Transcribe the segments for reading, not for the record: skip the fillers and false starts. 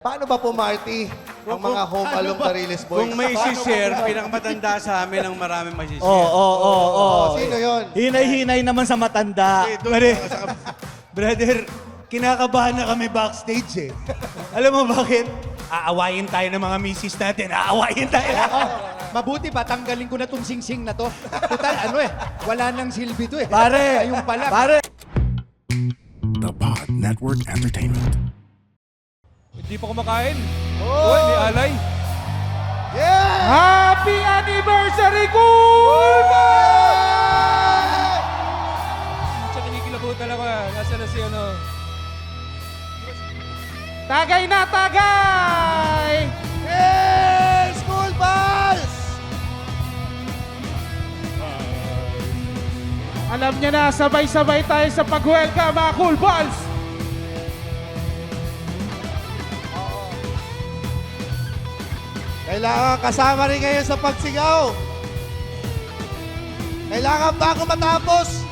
Paano ba pumarty ang mga Home Along Tariles Boys? Kung may share, pinakamatanda sa amin ang maraming may share. Oh, sino yun? Hinay-hinay naman sa matanda. Brother, kinakabahan na kami backstage eh. Alam mo bakit? Aawayin tayo ng mga misis natin. Aawayin tayo. Mabuti ba, tanggalin ko na tong singsing na to. Total, wala nang silbi to eh. Pare, Ayun pala. pare. The Pod Network Entertainment. Hindi pa kumakain. Oh, hindi alay. Yeah! Happy anniversary, Kulma! Siya kinikilabutan ako. Nasa na si ano. Tagay na, tagay! Yes! School Balls! Alam niya na, sabay-sabay tayo sa pag-welcome, mga Cool Balls! Kailangan kasama rin ngayon sa pagsigaw. Kailangan bago matapos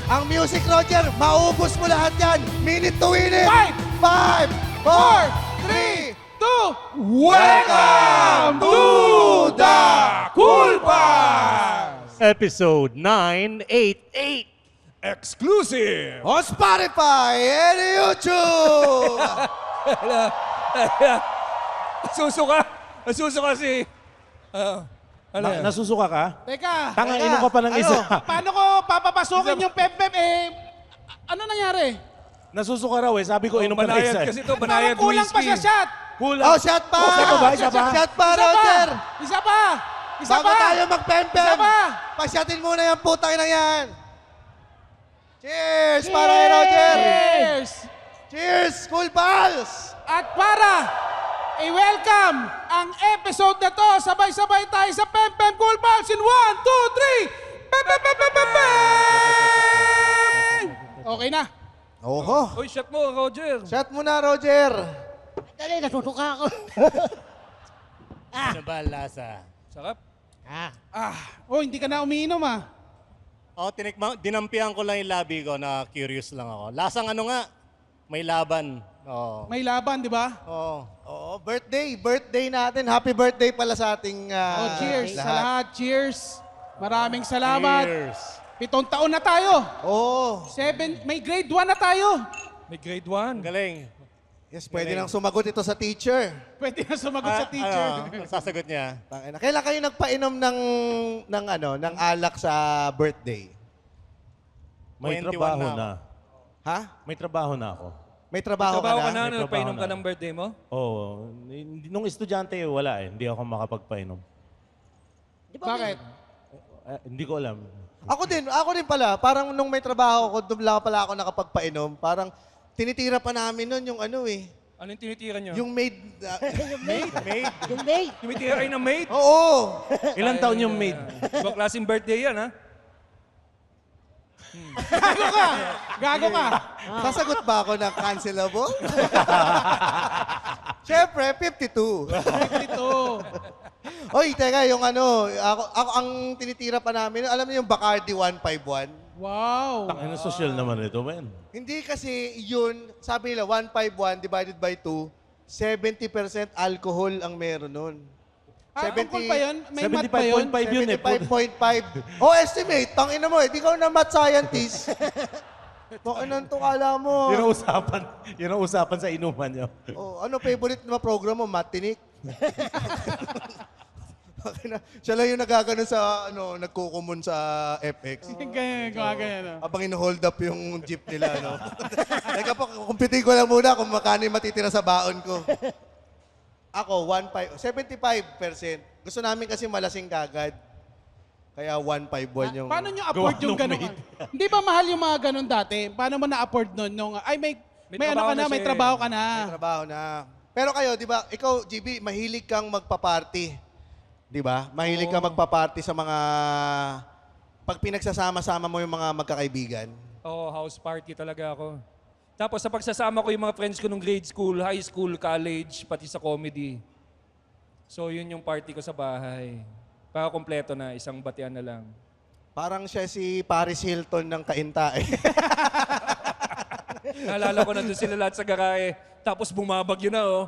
ang music, Roger, maubos mo lahat yan. Minute to win it. 5, 4, 3, 2, welcome to the Cool Balls! Episode 988. Exclusive! on Spotify and YouTube. Nasusuka si... ano yan? Nasusuka ka? Teka, Tanga, inom ka pa ng isa. paano ko papapasukin yung pep-pep ano nangyari? Nasusuka raw eh. Sabi ko, inom pa ng Banayad isa. kasi to, banayad Parang kulang pa whiskey. sa shot. Kulang. Oh, shot pa! Isa pa ba? Isa pa? Shot pa, Isa pa! Roger! Isa pa! Isa Bago pa! tayo mag-pem-pem, Isa pa! pasyatin muna yung putang na yan. Cheers para kay Roger! Cheers! Cheers, School Balls! At para i-welcome ang episode na to, sabay-sabay tayo sa Pem Pem Cool Balls in 1, 2, 3! Pem Pem Pem Pem Pem Pem! Okay na. Oho. Uy, shot mo, Roger. Shot mo na, Roger. Dali, natutuka ako. Ano ba lasa? Sarap. Oh, hindi ka na umiinom ah. Dinampihan ko lang yung labi ko na curious lang ako. Lasang ano nga, may laban. Oo. May laban, di ba? Oo. Oo, birthday natin. Happy birthday pala sa ating Oh, cheers sa lahat. Cheers. Maraming salamat. Cheers. 7 taon na tayo. Oo. 7, may grade 1 na tayo. May grade 1. Galing. Yes, pwede nang sumagot ito sa teacher. Pwede na sumagot sa teacher. Ano, sasagot niya. Tangina. Kailan kayo nagpainom ng alak sa birthday? May 21 trabaho na na. Ha? May trabaho na ako. May trabaho, Trabaho ka ka na? na, May trabaho painom ka na. ng birthday mo? Oo. Nung estudyante, wala eh. Hindi ako makapagpainom. Bakit? Hindi ko alam. Ako din pala. Parang nung may trabaho ko, doon lang pala ako nakapagpainom. Parang tinitira pa namin nun yung ano eh. Ano yung tinitira nyo? Yung maid. Maid. Yung day. Tumitira kayo ng maid? Oo. Ilang taon yung maid? Ibang klaseng birthday yan, ha? Gago ka. Sasagot ba ako ng cancelable? Siyempre, 52. Ito. Oy, teka, yung ako ang tinitira pa namin, alam niyo yung Bacardi 151? Wow. Tangina, social naman ito, man. Hindi kasi yun, sabi nila, 151 divided by 2, 70% alcohol ang meron nun. Tungkol pa yun? May math pa yun? 75.5 yun eh. 75.5. Oh, estimate. Tangina mo eh. Di ka na math scientist. Takinan to, kala mo. Yun ang usapan sa inuman nyo. Oh, ano favorite na program mo? Matinik? Siya lang yung nagaganon sa, nagkukumon sa FX. Ganyan, ganyan. Habang in-hold up yung jeep nila, no? Teka po, kumpitin ko lang muna kung makano yung matitira sa baon ko. Ako, 75%. Gusto namin kasi malasing kagad. Kaya 151 yung... Paano nyo afford Gawa yung nung gano'n? maid. Hindi ba mahal yung mga gano'n dati? Paano mo na-afford nun? Nung, ay, may ano trabaho ka na, na may siya eh. trabaho ka na. May trabaho na. Pero kayo, di ba, ikaw, GB, mahilig kang magpa-party. Di ba? Mahilig kang magpa-party sa mga... Pag pinagsasama-sama mo yung mga magkakaibigan. Oo, house party talaga ako. Tapos sa pagsasama ko yung mga friends ko nung grade school, high school, college, pati sa comedy. So yun yung party ko sa bahay. Para kompleto na, isang batian na lang. Parang siya si Paris Hilton ng Kainta eh. Naalala ko nandun sila lahat sa garahe. Tapos bumabagyo na, oh.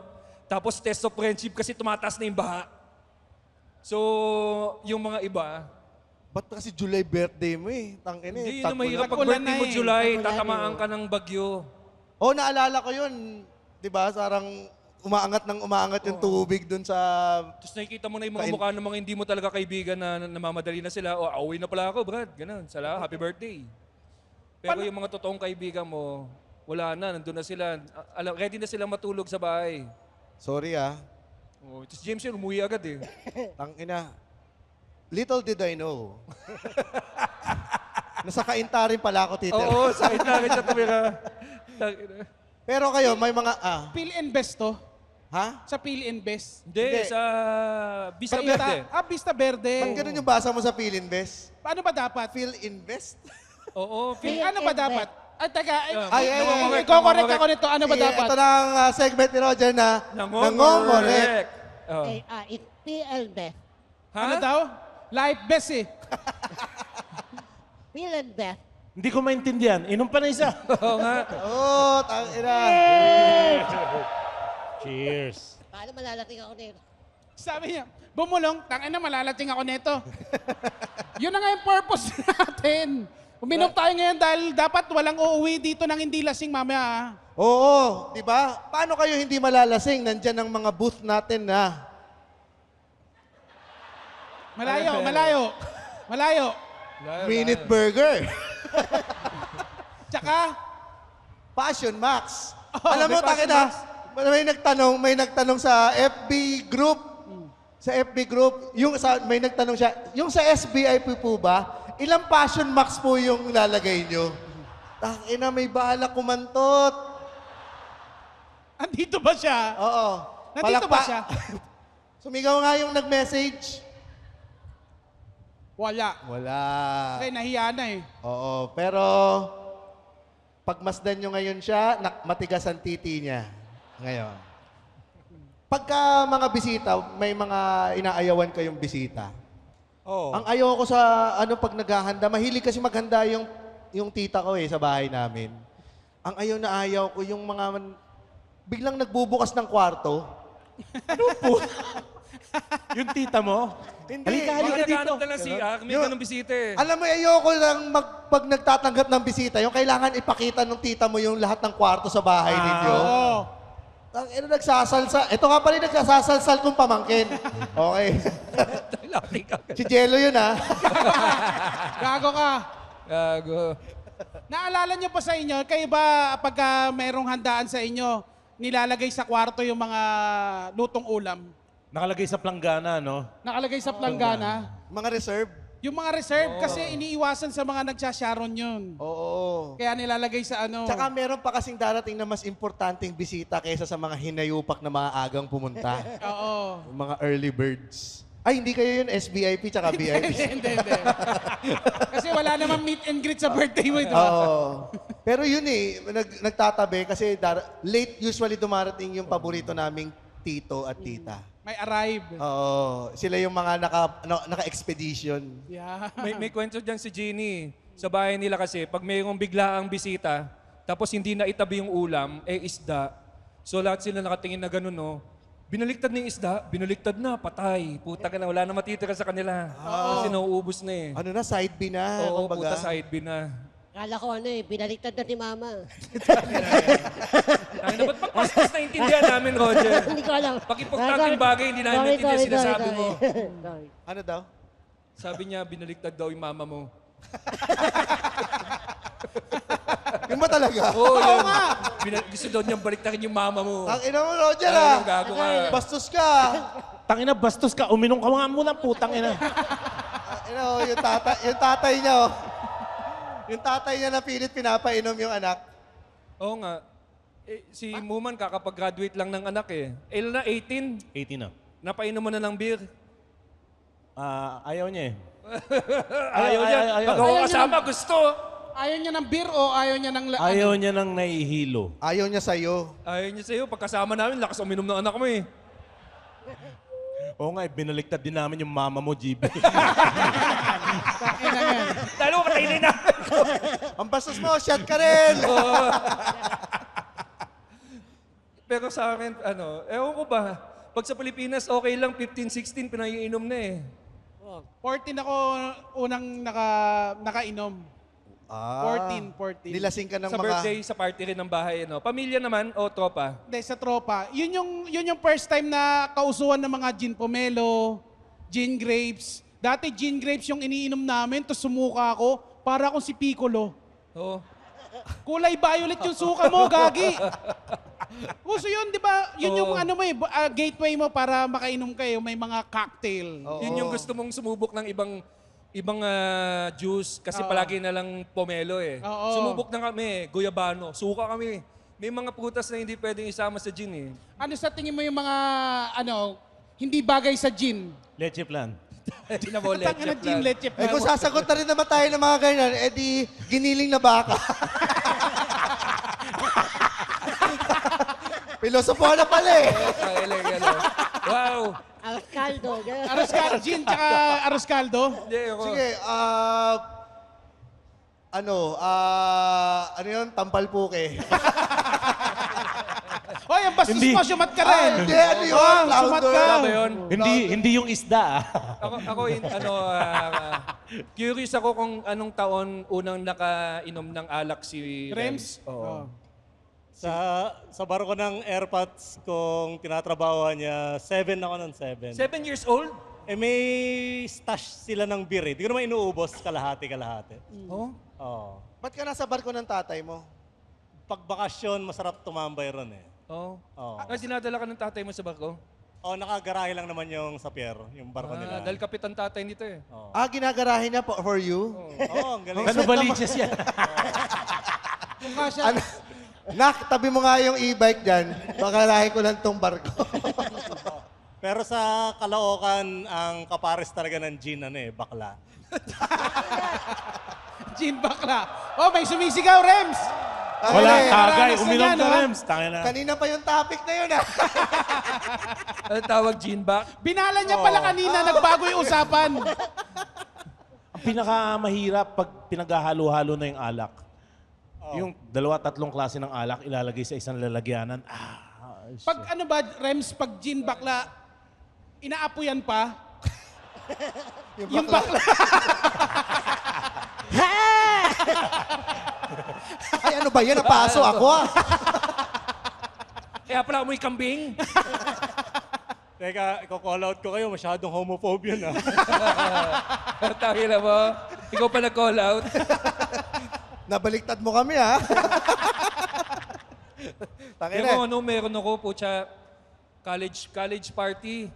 Tapos test of friendship kasi tumataas na yung baha. So, yung mga iba, Ba't kasi July birthday mo eh? Tangin hindi eh. yun ang mahirap pag Tag-ulan birthday na mo eh. July, Tag-ulan tatamaan eh. ka ng bagyo. Oh, naalala ko yun. Di ba? Sarang umaangat yung tubig dun sa... Tapos nakikita mo na yung mga mukha ng mga hindi mo talaga kaibigan na namamadali na sila. O, away na pala ako, Brad. Ganun. Sala, happy birthday. Pero yung mga totoong kaibigan mo, wala na. Nandun na sila. Ready na silang matulog sa bahay. Sorry ah. Oh, tapos James yun, umuwi agad eh. Tangina. Little did I know. Nasa kainta rin pala ako, Titer. Oo, sakit na rin siya tumira. Tangina. Pero kayo, may mga... Peel and Best to? Ha? Sa Peel and Best? Hindi, sa Vista Kainta- Verde. Vista Verde. Ba't ganun yung basa mo sa Feel Invest? Paano ba dapat? Feel Invest? Oo, Ano ba dapat? Ay, teka. Nangongorek, Iko-correct nangongorek. ako nito. Ano ba dapat? Ito na ang segment ni Roger na Nangongorek. Oh. It PL Best. Ano daw? Life Best eh. PL and Best. Hindi ko maintindihan. Inom pa na isa. Oo nga. Oh, tangina. Cheers. Paano malalating ako nito? Sabi niya, bumulong, tangin na malalating ako nito. Yun na nga yung purpose natin. Uminom tayo ngayon dahil dapat walang uuwi dito nang hindi lasing mamaya. ah. Oo, di ba? Paano kayo hindi malalasing? Nandyan ang mga booth natin na. Malayo. Minute Burger. Tsaka, Passion Max. Oh, Alam mo, may Passion takina, may nagtanong sa FB group. Sa FB group, may nagtanong siya, yung sa SBI po ba, ilang Passion Max po yung lalagay nyo? Takina, may balak kumantot. andito ba siya? Oo. Nandito ba siya? Sumigaw nga yung nag-message. Wala. Wala. Kasi nahiya na eh. Oo, pero pagmasdan nyo ngayon siya, matigas ang titi niya. Ngayon. Pagka mga bisita, may mga inaayawan kayong bisita. Oo. Ang ayaw ko sa pag naghahanda, mahilig kasi maghanda yung tita ko sa bahay namin. Ang ayaw ko yung mga biglang nagbubukas ng kwarto. Yung tita mo? Hindi. Halika Baka dito. naghanap na lang siya. May ganun bisita eh. Alam mo, ayoko lang pag nagtatanggap ng bisita, yung kailangan ipakita ng tita mo yung lahat ng kwarto sa bahay ninyo. Oo. Nagsasalsa. Ito nga pala yung nagsasalsal kong pamangkin. Okay. Si Jello yun, ha? Gago ka. Gago. Naalala niyo pa sa inyo, kayo ba pagka mayroong handaan sa inyo, nilalagay sa kwarto yung mga lutong ulam? Nakalagay sa planggana, no? Nakalagay sa planggana? Mga reserve. Yung mga reserve, kasi iniiwasan sa mga nagsasharon yun. Oo. Kaya nilalagay sa ano. Tsaka meron pa kasing darating na mas importanteng bisita kaysa sa mga hinayupak na mga agang pumunta. Oo. Yung mga early birds. Ay, hindi kayo yun SBIP tsaka VIP. Hindi. Kasi wala namang meet and greet sa birthday mo ito. Oo. Pero yun nagtatabi kasi late usually dumarating yung paborito naming tito at tita. May arrive. Oo. Sila yung mga naka-expedition. Yeah. May kwento dyan si Jeannie. Sa bahay nila kasi, pag mayroong biglaang bisita, tapos hindi na itabi yung ulam, isda. So lahat sila nakatingin na ganun, no? Binaliktad na yung isda, binaliktad na, patay. Puta ka na, wala na matitira sa kanila. Kasi nauubos na eh. Ano na, side B na. Oo, kumbaga. puta side bin na. Kala ko binaliktad na ni Mama. Ay, dapat pagpaspas na intindihan namin, Roger. Hindi ko alam. Pag importanteng bagay, hindi namin maintindihan sinasabi mo. Sorry. Ano daw? Sabi niya, binaliktad daw yung mama mo. Yung ba talaga? Oo, yun. Gusto daw niyang baliktarin yung mama mo. Ang ina mo, Roger, Ano, ah. gago ka. Bastos ka. Tangina, bastos ka. Uminom ka nga muna, putang ina. Yung tatay niya, oh. Yung tatay niya na pilit pinapainom yung anak. Oo nga. Si Muman kakapag-graduate lang ng anak eh. Ilan na? 18? 18 na. Napainom mo na ng beer. Ayaw niya eh. Ayaw niya. Pag ako kasama, gusto. Ayaw niya ng beer o ayaw niya ng... Ayaw niya nang naihilo. Ayaw niya sa'yo. Ayaw niya sa'yo. Pagkasama namin, lakas uminom ng anak mo eh. Oo nga, binaliktad din namin yung mama mo, GB. Ina yan. Lalo, patayin na. Ang bastos mo, shot ka rin. Oo. Pero sa akin, ewan ko ba, pag sa Pilipinas, okay lang, 15, 16, pinaiinom na eh. 14 ako unang nakainom. 14. Nilasing ka ng Sa mga... birthday, sa party rin ng bahay, Pamilya naman o tropa? Hindi, sa tropa. Yun yung first time na kausuhan ng mga gin pomelo, gin grapes. Dati gin grapes yung iniinom namin, tapos sumuka ako, para akong si Piccolo. Oo. Kulay violet yung suka mo, gagi. Uso yun, di ba? Yun yung gateway mo para makainom kayo. May mga cocktail. Yun yung gusto mong sumubok ng ibang juice kasi palagi na lang pomelo eh. Oo. Sumubok na kami, guyabano, suka kami. May mga prutas na hindi pwedeng isama sa gin eh. Ano sa tingin mo yung mga, hindi bagay sa gin? Leche plan. Hindi na mo Tangina gin, leche Eh kung sasagot na rin naman tayo ng mga ganyan, di giniling na baka. Pilosopo na pala eh. Wow! Arroz caldo. Ganun. Gin tsaka arroz caldo? Hindi, ako. Sige, ano yun? Tampalpuke. Hoy, ang bastos Hindi. mo, sumat ka rin. Hindi, ano yun? Sumat ka. Wala ba yun? Hindi yung isda. Curious ako kung anong taon unang nakainom ng alak si Rems? Oo. Sa barko ng airpods kong tinatrabahoan niya, 7 ako ng 7. 7 years old? Eh may stash sila ng beer eh. Di ko naman inuubos kalahati-kalahati. Oh? Oo. Ba't ka nasa barko ng tatay mo? Pag bakasyon, masarap tumambay ron eh. Oh. Oo. Dinadala ka ng tatay mo sa barko? Oo, nakagarahe lang naman yung sa pier, yung barko nila. Dahil kapitan tatay nito eh. Ginagarahe niya for you? Oo, ang galing. Ano baliches yan? Nak, tabi mo nga yung e-bike dyan. Bakalahe ko lang tong barko. Pero sa Caloocan, ang kapares talaga ng gin, bakla. Gin bakla. Oh, may sumisigaw, Rems. Wala, tagay. Karanas na Uminom yan, ka, ha? Rems. Tangin na. Kanina pa yung topic na yun ah. Ano tawag, gin back? Binala niya pala kanina, nagbago yung usapan. Ang pinakamahirap pag pinaghahalo-halo na yung alak. Yung 2-3 klase ng alak ilalagay sa isang lalagyanan. Pag ano ba, Rems, pag gin bakla, inaapuyan pa? Yung bakla. Ay, ano ba yan? Napaso ako ah. Kaya pala amoy kambing. Teka, i-call out ko kayo, masyadong homophobe yun Tangin na mo. Ikaw pa nag-call out. Nabaliktad mo kami ah. Pero meron ako po college party.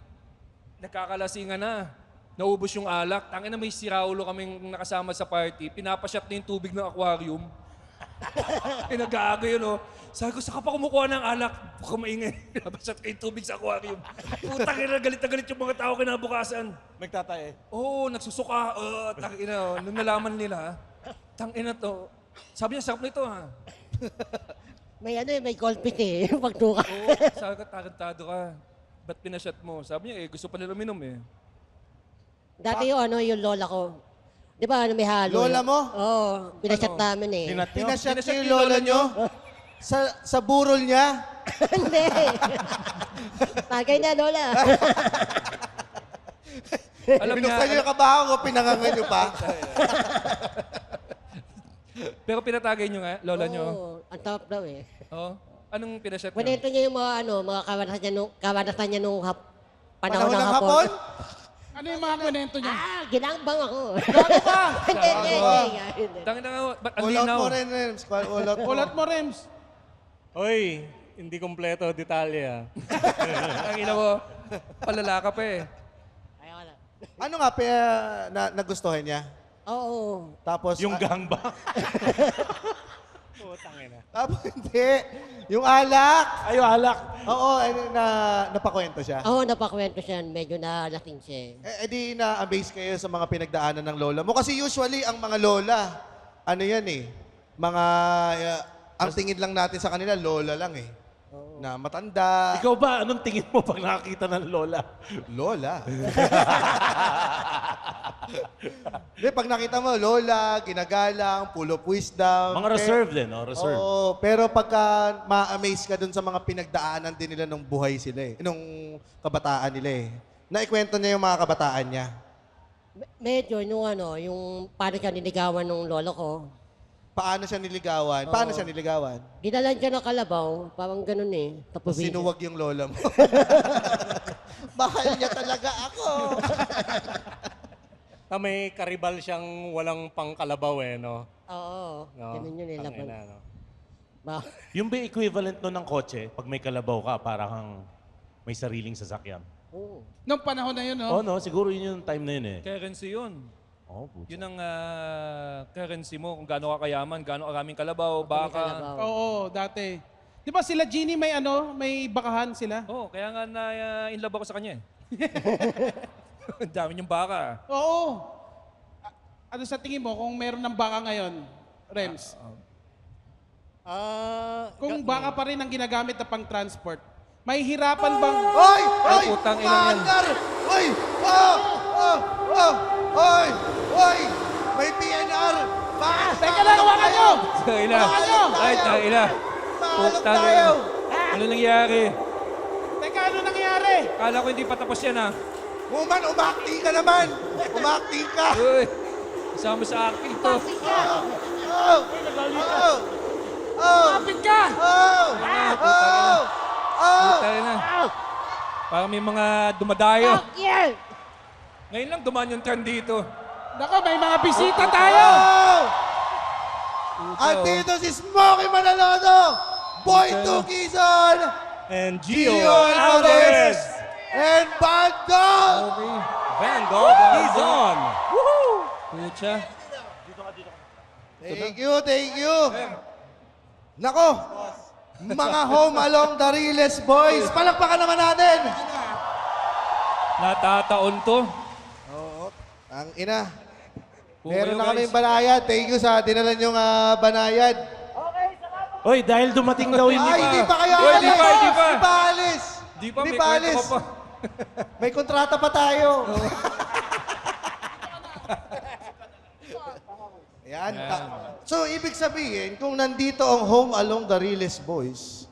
Nagkakalasingan na. Naubos yung alak. Tangin na may siraulo kaming nakasama sa party. Pinapasyat na yung tubig ng aquarium. Pinag-aaga yun, Sabi ko, saka pa kumukuha ng alak? Baka maingay. Pinapasyat kayo tubig sa aquarium. Putang ina, galit na galit yung mga tao kinabukasan. Nagtatae. Oo, nagsusuka. Tangina, nung nalaman nila, tangina to. Sabi niya, sarap nito ha. May golpit eh. Pagtuka. Oo, sabi ko, tarantado ka. Ba't pinasyat mo? Sabi niya, gusto pa nila minom eh. Dati yung lola ko. Di ba, may halo? Lola mo? Oo, pinasyat namin eh. Pinasyat niyo yung lola nyo? Sa burol niya? Hindi. Tagay na, lola. Alam niya, Binuksan niyo yung kabaho ko, pinangangan niyo pa. pero pinatagay niyo nga, lola niyo. Oo, ang top daw eh. Oo. Anong pinasyat niyo? Kwento niya yung mga kawanatan niya nung panahon Panahon ng ng hapon. hapon? Ano yung mga kwento niya? Ginambang ako. Gago ka! Hindi. Tangin na nga, ba't ang All out linaw? mo rin, Rems. All out mo. Ulat mo, Rems. Hoy, hindi kompleto detalye Tangin na mo, palala ka pa eh. Ayaw na. Ano nga, nagustuhan niya? Oo. Tapos, Yung gangbang. Tapos hindi. Yung alak. Ay, yung alak. Oo, napakwento siya. Oo, napakwento siya. Medyo nalasing siya. Di na-amaze kayo sa mga pinagdaanan ng lola mo. Kasi usually, ang mga lola, ano yan eh, ang tingin lang natin sa kanila, lola lang eh. na matanda. Ikaw ba, anong tingin mo pag nakakita ng lola? Lola. Hindi, pag nakita mo, lola, ginagalang, full of wisdom. Mga reserve din, no? Reserve. Oo, pero pagka ma-amaze ka dun sa mga pinagdaanan din nila nung buhay sila nung kabataan nila Naikwento niya yung mga kabataan niya. Medyo, yung paano siya niligawan ng lolo ko. Paano siya niligawan? Paano siya niligawan? Ginalan siya ng kalabaw, parang ganun eh. Tapos Sinuwag yung lola mo. Mahal niya talaga ako. May karibal siyang walang pangkalabaw no? Oo, No? ganun yun eh. Laban. Tangina, no? Ba- Yung ba equivalent nun ng kotse, pag may kalabaw ka, para kang may sariling sasakyan? Oo. Noong panahon na yun, Oo, no? no? Siguro yun yung time na yun eh. Currency yun. Oh, puto. Yun ang currency mo, kung gaano ka kayaman, gaano karaming kalabaw, May baka. kalabaw. Oo, dati. Di ba sila Genie may bakahan sila? Oo, kaya nga in love ako sa kanya Ang dami niyong baka. Oo. Ano sa tingin mo kung meron ng baka ngayon, Rems? Kung baka pa rin ang ginagamit na pang-transport, may hirapan bang... Oy! Oy! putang ina yan. Maandar! Oy! Oh! Oh! Oh! Oy! Oy! May PNR! Bakit? Teka lang, hawakan nyo! Taila. Hawakan nyo! Ay, taila. Mahalap Putang tayo! ina. Ano nangyari? Teka, ano nangyari? Kala ko hindi pa tapos yan Woman, umakting ka naman! Umakting ka! Uy, isama sa acting to. Oh! Oh! Oh! Kapit ka! Oh! Oh! Oh! Tayo na. Parang may mga dumadayo. Yeah! Ngayon lang dumaan yung trend dito. Nako, may mga bisita tayo! Oh! At dito si Smokey Manaloto! Boy Tukison! And Gio Gio Alvarez! And Bando! Okay. Van Gogh, he's on! Pucha. Thank you! Nako! Mga home along the Riles boys! Palakpakan naman natin! Natataon to. Ang ina. Puro Meron kayo, na guys. kaming banayad. Thank you sa dinala niyong banayad. Oy, dahil dumating daw hindi Ay, hindi pa kayo Uy, alis! di pa, di pa. Di pa alis! Di pa, Di may pa kwento alis! ka pa. May kontrata pa tayo. Yan. So, ibig sabihin, kung nandito ang home along the Riles boys,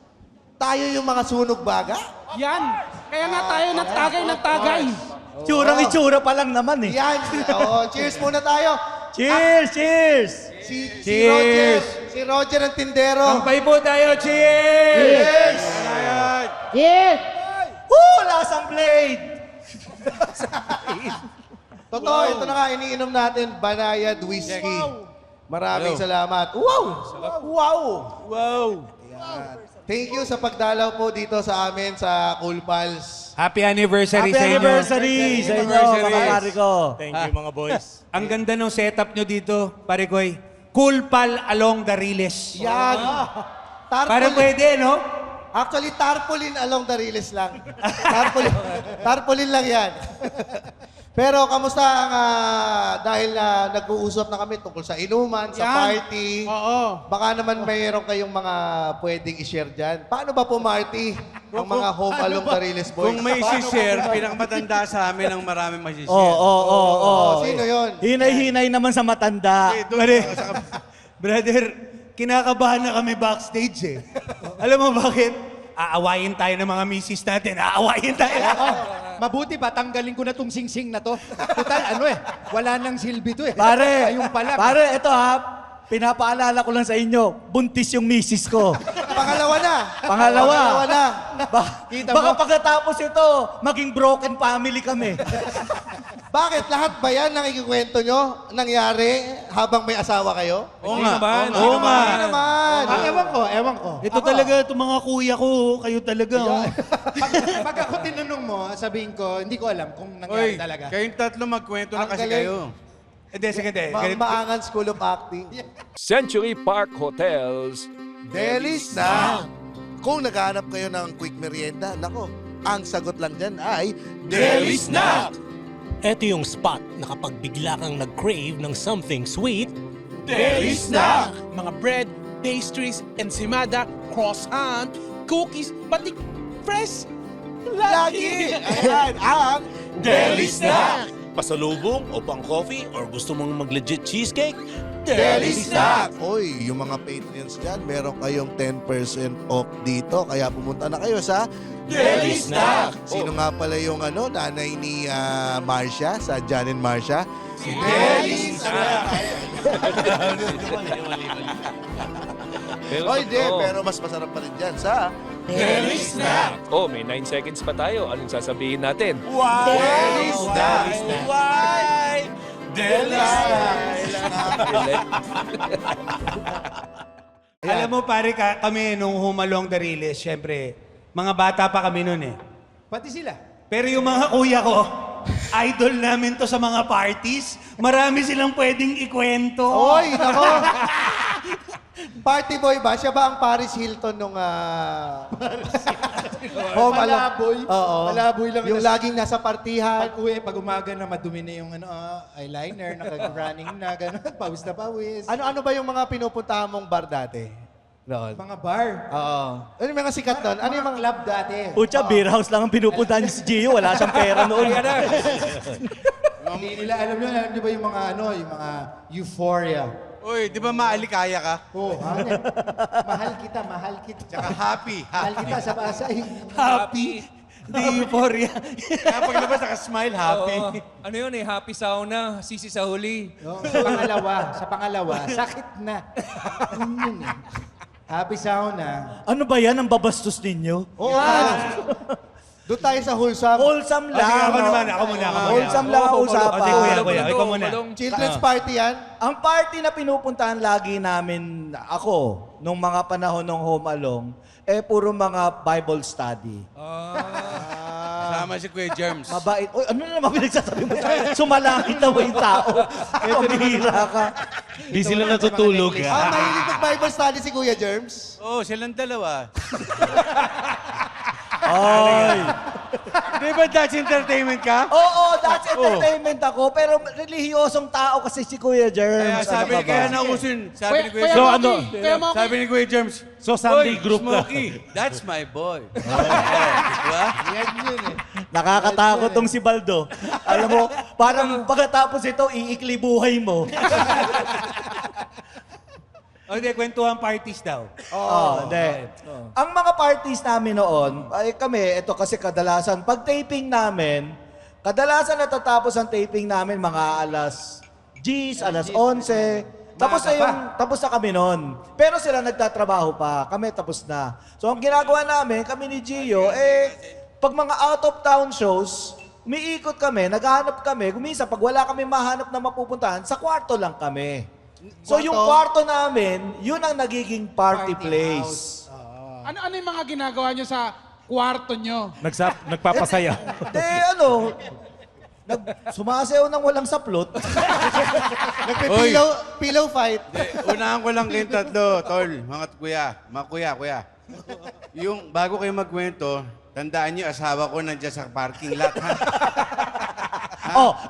tayo yung mga sunog baga? Yan! Kaya nga tayo nagtagay ng tagay. Tsurang itsura pa lang naman eh. Yan. Oo, cheers muna tayo. Cheers! Cheers! Si Roger ang tindero. Kampay po tayo, cheers! Cheers! Yeah! Woo! Lasang blade! Totoo, ito na nga, iniinom natin, Banayad Whiskey. Maraming salamat. Wow! Wow! Wow! Yan. Thank you sa pagdalaw po dito sa amin sa Cool Pals. Happy anniversary Happy sa inyo. anniversary sa inyo, mga pare ko. Thank you mga boys. Ang ganda ng setup nyo dito, pare koy. Cool pal along the Riles. Yan. Para pwede, no? Actually, tarpaulin along the Riles lang. Tarpaulin lang yan. Pero kamusta ang dahil nag-uusap na kami tungkol sa inuman, sa Yan. party. Oo. Baka naman mayroon kayong mga pwedeng i-share dyan. Paano ba pumarty ang mga home along the Riles boys? Kung may isi-share, pinakamatanda sa amin ang maraming masishare. Oh, sino yun? Hinay-hinay naman sa matanda. Pare, brother, kinakabahan na kami backstage eh. Alam mo bakit? Aawayin tayo ng mga misis natin. Aawayin tayo. Mabuti ba, tanggalin ko na tong singsing na to. Total, wala nang silbi to eh. Pare, Ayun pala. pare, ito ha, pinapaalala ko lang sa inyo, buntis yung misis ko. Pangalawa na. Pangalawa. Pangalawa na. Baka pagkatapos ito, maging broken family kami. Bakit? Lahat ba yan ng ikikwento nyo nangyari habang may asawa kayo? Oo Hindi nga. naman. Oo nga. Hindi naman. Ewan ko. Ito talaga, itong mga kuya ko, kayo talaga. Oh. Pag ako tinanong mo, sabihin ko, hindi ko alam kung Oy, nangyari talaga. kayong tatlo magkwento na Ang kasi galing. kayo. Hindi, sige, Maangan School of Acting. Century Park Hotels. Delis na. Kung naghahanap kayo ng quick merienda, nako, ang sagot lang dyan ay Delis na. Ito yung spot na kapag bigla kang nag-crave ng something sweet, Delis na. Mga bread, pastries, ensimada, croissant, cookies, pati fresh. Lagi! Ayan, ang Deli Snack! Pasalubong o pang coffee or gusto mong mag-legit cheesecake? Deli Snack! Oy, yung mga Patreons dyan, meron kayong 10% off dito. Kaya pumunta na kayo sa Deli Snack! Sino nga pala yung nanay ni Marcia, sa Jan and Marcia? Si Deli Snack! Oy, pero mas masarap pa rin dyan sa Deli Snack! Oh, may 9 seconds pa tayo. Anong sasabihin natin? Why? Deli Snack! Why? Deli Alam mo pare, kami nung Humalong the Riles, syempre, mga bata pa kami nun eh. Pati sila. Pero yung mga kuya ko, idol namin to sa mga parties. Marami silang pwedeng ikwento. Oy, nako! Party boy ba? Siya ba ang Paris Hilton nung... Malaboy. Oo. Malaboy lang. Yung laging nasa partihan. Pag umaga na madumi na yung eyeliner, naka-running na, gano'n, pawis na pawis. Ano ba yung mga pinupuntahan mong bar dati? Noon. Mga bar. Oo. Ano yung mga sikat doon? Ano yung mga club dati? Pucha, beer house lang ang pinupuntahan ni si Gio. Wala siyang pera noon. Hindi nila alam nyo ba yung mga yung mga euphoria? Uy, di ba maalikaya ka? Oo, mahal kita, mahal kita. Tsaka happy. Mahal kita sa basa. Happy. Di euphoria. Kaya paglabas naka-smile, happy. Oo. Ano yun eh, happy sauna, sisi sa huli. Sa pangalawa, sakit na. Yun eh. Happy sauna. Ano ba yan ang babastos ninyo? Oo. Doon tayo sa wholesome. Wholesome lang. Sige, ako naman, ako muna. Wholesome lang ang usapan. Kuya, ikaw muna. Children's party yan? Ang party na pinupuntahan lagi namin, ako, nung mga panahon ng Home Along, puro mga Bible study. Kasama si Kuya Germs. Mabait. Uy, ano na naman pinagsasabi mo sa akin? Sumalangit na ba yung tao? Pamihira ka. Di sila natutulog. Mahilig ng Bible study si Kuya Germs? Oo, silang dalawa. Ay. Di ba Dutch Entertainment ka? Oo, that's entertainment ako. Pero relihiyosong tao kasi si Kuya Kaya Germs. sabi Ano ni ka ba? Kaya nausin. Sabi ni Kuya Kuya Germs. ano? Moki, Kuya Moki. Sabi ni Kuya Germs. So, Sunday "Oy, group ka." Smokey, that's my boy. Diba? Yan yun eh. Nakakatakot tong si Baldo. Alam mo, parang pagkatapos ito, iikli buhay mo. Okay, kwentuhan parties daw. Hindi. Ang mga parties namin noon, ay kami, ito kasi kadalasan, pag taping namin, kadalasan natatapos ang taping namin mga alas 10, alas 11. Tapos na kami noon. Pero sila nagtatrabaho pa. Kami tapos na. So ang ginagawa namin, kami ni Gio, pag mga out of town shows, umiikot kami, naghahanap kami. Minsan, pag wala kami mahanap na mapupuntahan, sa kwarto lang kami. So yung kwarto namin, yun ang nagiging party place. Ano yung mga ginagawa nyo sa kwarto nyo? Nagpapasaya. Sumasayaw ng walang saplot. Pillow fight. Unahan ko lang kayong tatlo, tol. Mga kuya. Yung bago kayo magkwento, tandaan niyo, asawa ko nandiyan sa parking lot, ha?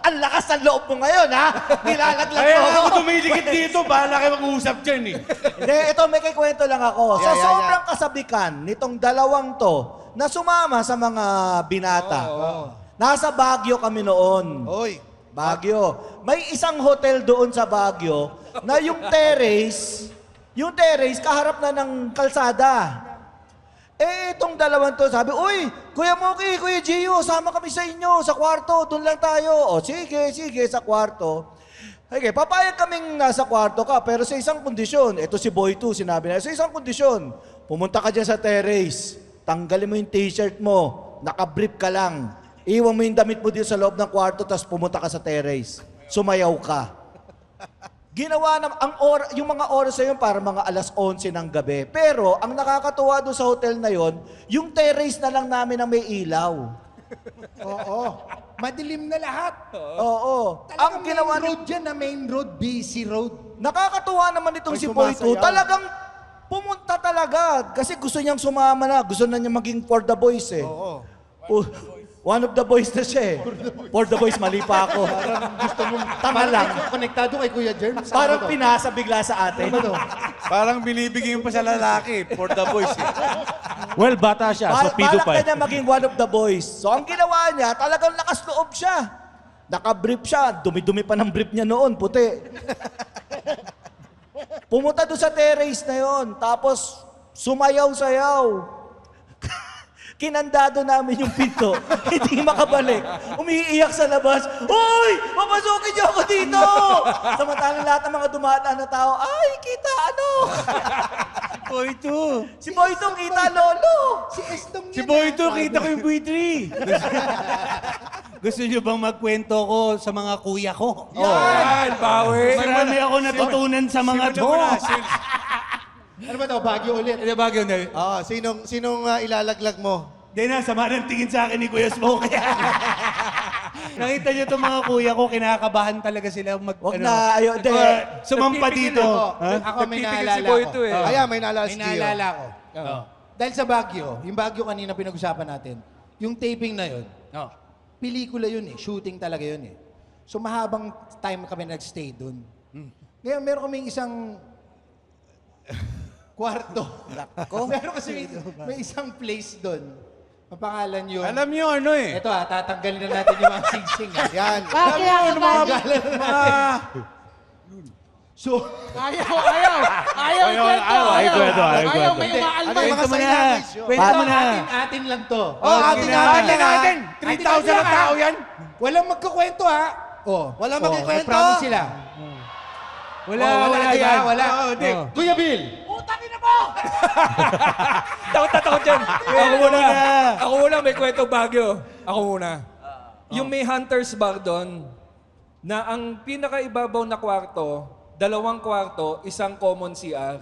Ang lakas ng loob mo ngayon, ha? Nilalaglag Kaya mo ako tumidikit dito, bahala kayo mag-uusap dyan, eh. Hindi, ito may kikwento lang ako. Sa sobrang kasabikan nitong dalawang to na sumama sa mga binata. Nasa Baguio kami noon. Oy. Baguio. May isang hotel doon sa Baguio na yung terrace kaharap na ng kalsada. Itong dalawang to, sabi, "Uy, Kuya Moki, Kuya Gio, sama kami sa inyo, sa kwarto, doon lang tayo." O, sige, sa kwarto. Okay, papayag kaming nasa kwarto ka, pero sa isang kondisyon, ito si Boy 2, sinabi na, sa isang kondisyon, pumunta ka dyan sa terrace, tanggalin mo yung t-shirt mo, nakabrief ka lang, iwan mo yung damit mo dito sa loob ng kwarto, tapos pumunta ka sa terrace. Sumayaw ka. Ginawa na, yung mga oras na yun para mga alas 11 ng gabi. Pero, ang nakakatuwa doon sa hotel na yon, yung terrace na lang namin na may ilaw. Oo. Madilim na lahat. Oo. Ang ginawa main road dyan na main road, busy road. Nakakatuwa naman itong May si Boy 2. sumasayaw. Talagang pumunta talaga. Kasi gusto niyang sumama na. Gusto na niya maging for the boys eh. Oo. One of the boys na siya eh. For the boys, mali pa ako. Gusto mong Tama lang. Konektado kay Kuya Germ. Saan Parang ba to? pinasa bigla sa atin. Ano to? Parang binibigyan pa sa lalaki for the boys. Eh. Well, bata siya, so pido Balak pa na niya maging one of the boys. So ang ginawa niya, talagang lakas loob siya. Naka-brief siya. Dumi-dumi pa ng brief niya noon, puti. Pumunta doon sa terrace na yon. Tapos sumayaw-sayaw. Kinandado namin yung pinto. Hindi makabalik. Umiiyak sa labas. Uy! Papasukin niyo ako dito! Samantalang lahat ng mga dumadaan na tao, ay, kita ano? Boyto. Si Boyto, kita lolo. Si Boyto, kita ko yung buitri. Gusto niyo bang magkwento ko sa mga kuya ko? Yan, bawi. Marami ako natutunan sa mga to. Ano ba to? Baguio ulit. Hindi, Baguio na. Sinong ilalaglag mo? Hindi na, sama ng tingin sa akin ni Kuya Smokey. Nakita niyo itong mga kuya ko, kinakabahan talaga sila mag... Wag na, ayo, de. Sumampa dito. Ako may naalala si Boyto ko. eh. Ayan, may naalala May si Gio. naalala ko. Dahil sa Baguio, yung Baguio kanina pinag-usapan natin, yung taping na yun, pelikula yun eh, shooting talaga yun eh. So mahabang time kami nag-stay dun. Ngayon, meron kaming isang kwarto. Meron kasi may isang place dun. Ang pangalan yun. Alam niyo ano eh. Ito tatanggalin na natin yung mga singsing. Yan. Bakit kinakabahan? Tanggalin na natin. So, Ayaw ikwento. Ayaw, may umaalma. Ano yung mga sign language yun? Kwento mo na. atin lang to. Atin. 3,000 na tao yan. Walang magkukwento ha. Walang May magkikwento. promise sila. Wala, Diba? yan. Wala. Kuya Bill. Takot dyan. Ako muna, may kwento Baguio. Ako muna. Yung may hunter's bar doon, na ang pinakaibabaw na kwarto, 2 kwarto, isang common CR.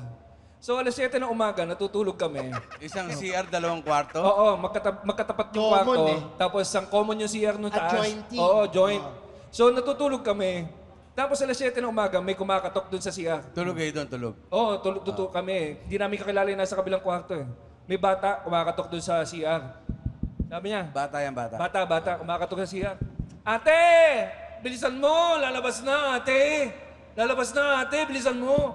So alas 7 ng umaga, natutulog kami. Isang CR, 2 kwarto. Oo, magkatapat yung Common kwarto. eh. Tapos isang common yung CR nung taas. Adjoining. Oo, joint. So natutulog kami. Tapos alas 7 ng umaga, may kumakatok dun sa CR. Tulog kayo doon, tulog. Oo, tulog kami. Hindi namin kakilala yung nasa kabilang kwarto eh. May bata, kumakatok dun sa CR. Sabi niya, Bata yan, bata. bata, kumakatok sa CR. Ate! Bilisan mo! Lalabas na, ate! Lalabas na, ate! Bilisan mo!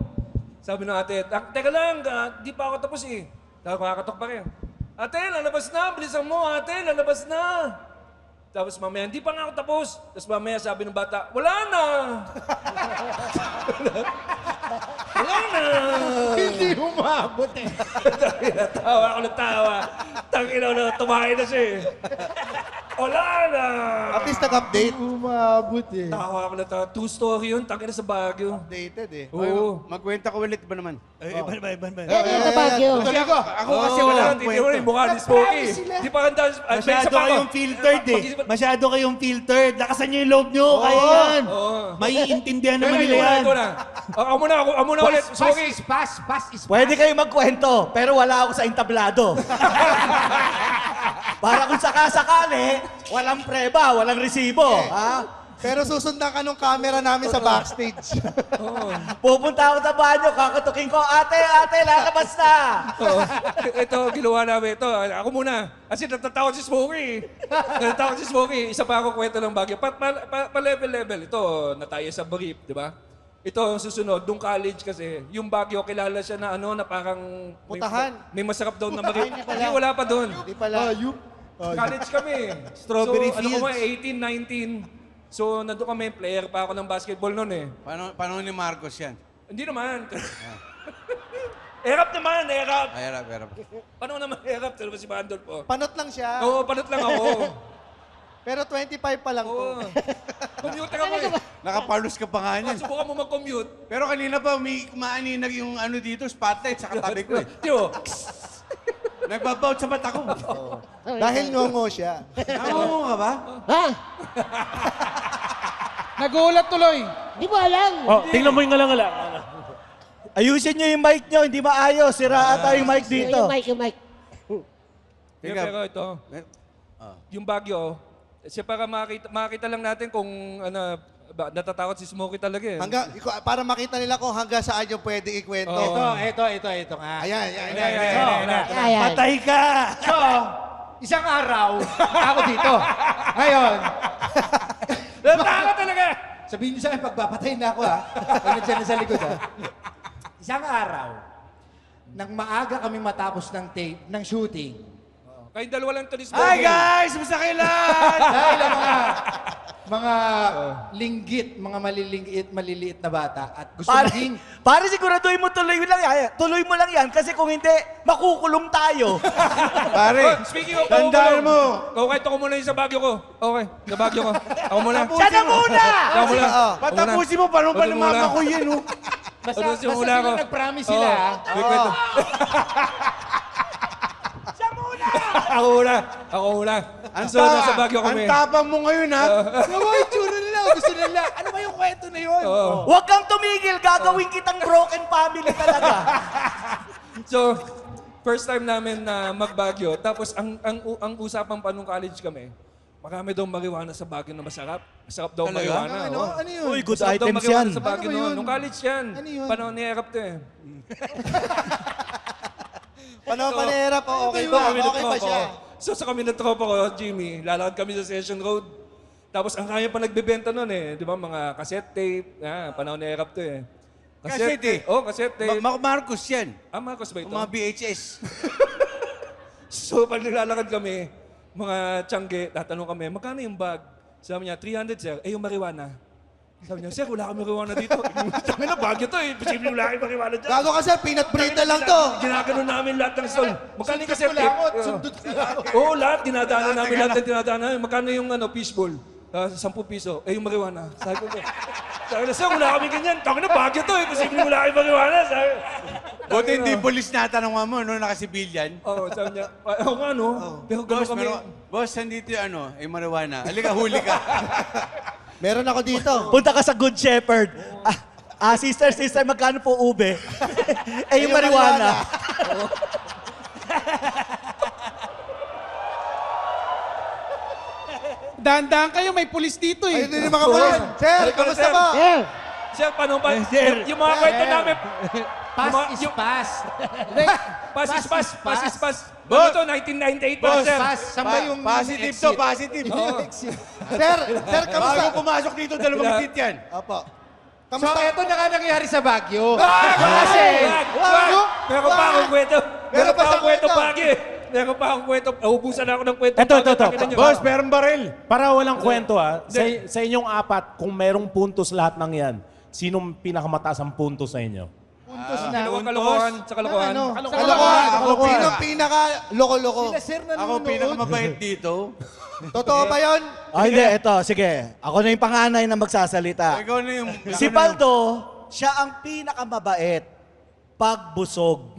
Sabi ng ate, teka lang, di pa ako tapos eh. Tapos kumakatok pa rin. Ate, lalabas na! Bilisan mo, ate! Lalabas na! Tapos mamaya, hindi pa nga ako tapos. Tapos mamaya sabi ng bata, wala na! Wala na! Hindi umabot eh. Tawa ako ng tawa. Tangina na, tumahay na siya eh. Wala na! At least nag-update. Umabot eh. Tawa ako ng tawa. 2 story yun, tangina sa Baguio. Updated eh. Oo. Magkwenta ko ulit ba naman? Iban. Yan yung sa Baguio. Ako kasi wala akong Hindi mo rin mukha ni Smokey. Di pa handa. Masyado kayong filtered eh. Masyado kayong filtered. Lakasan niyo yung loob niyo. Kaya yan. Maiintindihan naman nila yan. Ako muna ulit. Smokey. Pass is Pwede kayo magkwento, pero wala ako sa entablado. Para kung sakasakali, walang preba, walang resibo. Ha? Pero susundan ka nung camera namin sa backstage. Pupunta ako sa banyo, kakatukin ko, ate, lalabas na! Ito, ginawa namin. Ito, ako muna. Kasi natatakot si Smokey. Natatakot si Smokey. Isa pa ako kwento ng Baguio. Pa-level. Ito, natayo sa brief, di ba? Ito, ang susunod, nung college kasi, yung Baguio, kilala siya na na parang... Putahan. May masarap daw na Putahan, brief. hindi pala. Hindi, wala pa doon. Hindi pala. College kami. Strawberry so, Fields. Ano ko 18, 19. So, nandun kami, player pa ako ng basketball noon eh. Paano ni Marcos yan? Hindi naman. Erap naman, erap. Ay, harap. Paano naman erap? Pero si Bandol po. Panot lang siya. Oo, panot lang ako. Pero 25 pa lang Oo. to. Commute ako eh. Nakapalos ka pa nga niyan. Subukan mo mag-commute. Pero kanina pa, may kumaaninag yung ano dito, spotlight sa katabi ko eh. Tiyo, Nagbabout sa mata ko. Dahil ngongo siya. Nangungo ka ba? Ha? Nagulat tuloy. Di mo alam. Tingnan mo yung ngalang-ngala. Ayusin nyo yung mic nyo, hindi maayos. Sira ata yung mic dito. Yung mic. pero ito. Yung Baguio, siya para makita lang natin kung natatakot si Smokey talaga eh. Para makita nila kung hanggang saan yung pwede ikwento. Oo. Ito nga. Ayan. Ayan. Patay ka! So, isang araw, ako dito. Ngayon, Natakot talaga! sabihin niyo sa akin, pagpapatayin na ako ha. Pag nandiyan na sa likod ha. Isang araw, nang maaga kami matapos ng tape, ng shooting. Kayong dalawa lang to this Hi guys! Musta kayo lahat? Dahil ang mga linggit, mga maliliit na bata at gusto maging Pare, siguraduhin mo tuloy mo lang yan. Tuloy mo lang yan kasi kung hindi, makukulong tayo. Pare, Speaking of tandaan mo. Okay, ako muna yung sa bagyo ko. Okay, sa bagyo ko. Ako muna. Siya na muna! Ako muna. Patapusin mo, paano pa namama ko yan, oh? basta Ano, simula sila ko. nag-promise sila ha. May kwento. Ako muna. Ako muna. So, nasa bagyo kami. Ang tapang mo ngayon, ha? Nawa, itsura nila. Gusto nila. Ano ba yung kwento na yun? Huwag kang tumigil, gagawin kitang broken family talaga. So, first time namin na magbagyo. Tapos, ang usapan pa nung college kami, marami daw marijuana sa Baguio na masarap. Masarap daw marijuana. Ano? oh. Ano yun? Uy, good Masarap daw items marijuana yan. sa Baguio Ano ba noon. yun? Nung college yan. Ano yun? Panahon ni Erap to eh. Paano pa nahirap? Okay ba? Okay ba siya? So sa kami ng tropa ko, Jimmy, lalakad kami sa Session Road. Tapos ang kaya pa nagbebenta noon eh, di ba, mga cassette tape. Panahon ni Erap to eh. Cassette tape? Oh, cassette tape. Marcos yan. Marcos ba ito? Mga VHS. So pag naglalakad kami, mga tiyangge, tatanong kami, magkano yung bag? Sabi niya, 300 sir. Eh yung marijuana. Sabi niya, sir, wala kami marijuana dito. Sabi na, bagyo to eh. Posible wala kami marijuana dyan. Gago kasi, peanut brittle lang to. Ginagano namin lahat ng stall. Magkano yung cassette tape? Kulangot, sundot kulangot. Oo, lahat. Dinadaanan namin lahat ng dinadaanan namin. Magkano yung fishbowl? 10 piso. Eh, yung marijuana. Sabi ko, sabi na, sir, wala kami ganyan. Kami na bagyo to eh. Posible wala kami marijuana. Sabi, Buti hindi polis natanong mo, no? Nakasibilyan. Oo, sabi niya, ako nga no. Pero gano'n kami. Boss, nandito yung marijuana. Halika, huli ka. Meron ako dito. Punta ka sa Good Shepherd. Sister, magkano po ube? Yung marijuana. Dahan-dahan kayo, may pulis dito eh. Ayun din yung mga polis. Sir, kamusta ba? Sir, paano ba? Yung mga kwento namin. Pass is pass. Pass is pass. Pass is pass. Boss! Ano to? 1998 pa, Boss! sir. Pass. Saan ba yung Positive exit? to, positive. Sir, kamusta? Bago pumasok dito, dalawang seat yan. Opo. So, Kamusta? ito na nga nangyari sa Baguio. Kasi! Ano? Meron pa akong kwento. Meron pa akong kwento, kwento. Pagi. Meron pa akong kwento. Ubusan ako ng kwento. Ito. Tangina niyo. Boss, merong baril. Para walang kwento sa inyong apat, kung merong puntos lahat ng yan, sinong pinakamataas ang puntos sa inyo? Puntos na. Kalokohan. Sa kalokohan. Ano? Kalokohan. Sino pinaka loko-loko? Sila sir Ako nanonood. pinakamabait dito. Totoo ba yun? Hindi, ito, sige. Ako na yung panganay na magsasalita. Ikaw na yung... Si Paldo, siya ang pinakamabait pag busog.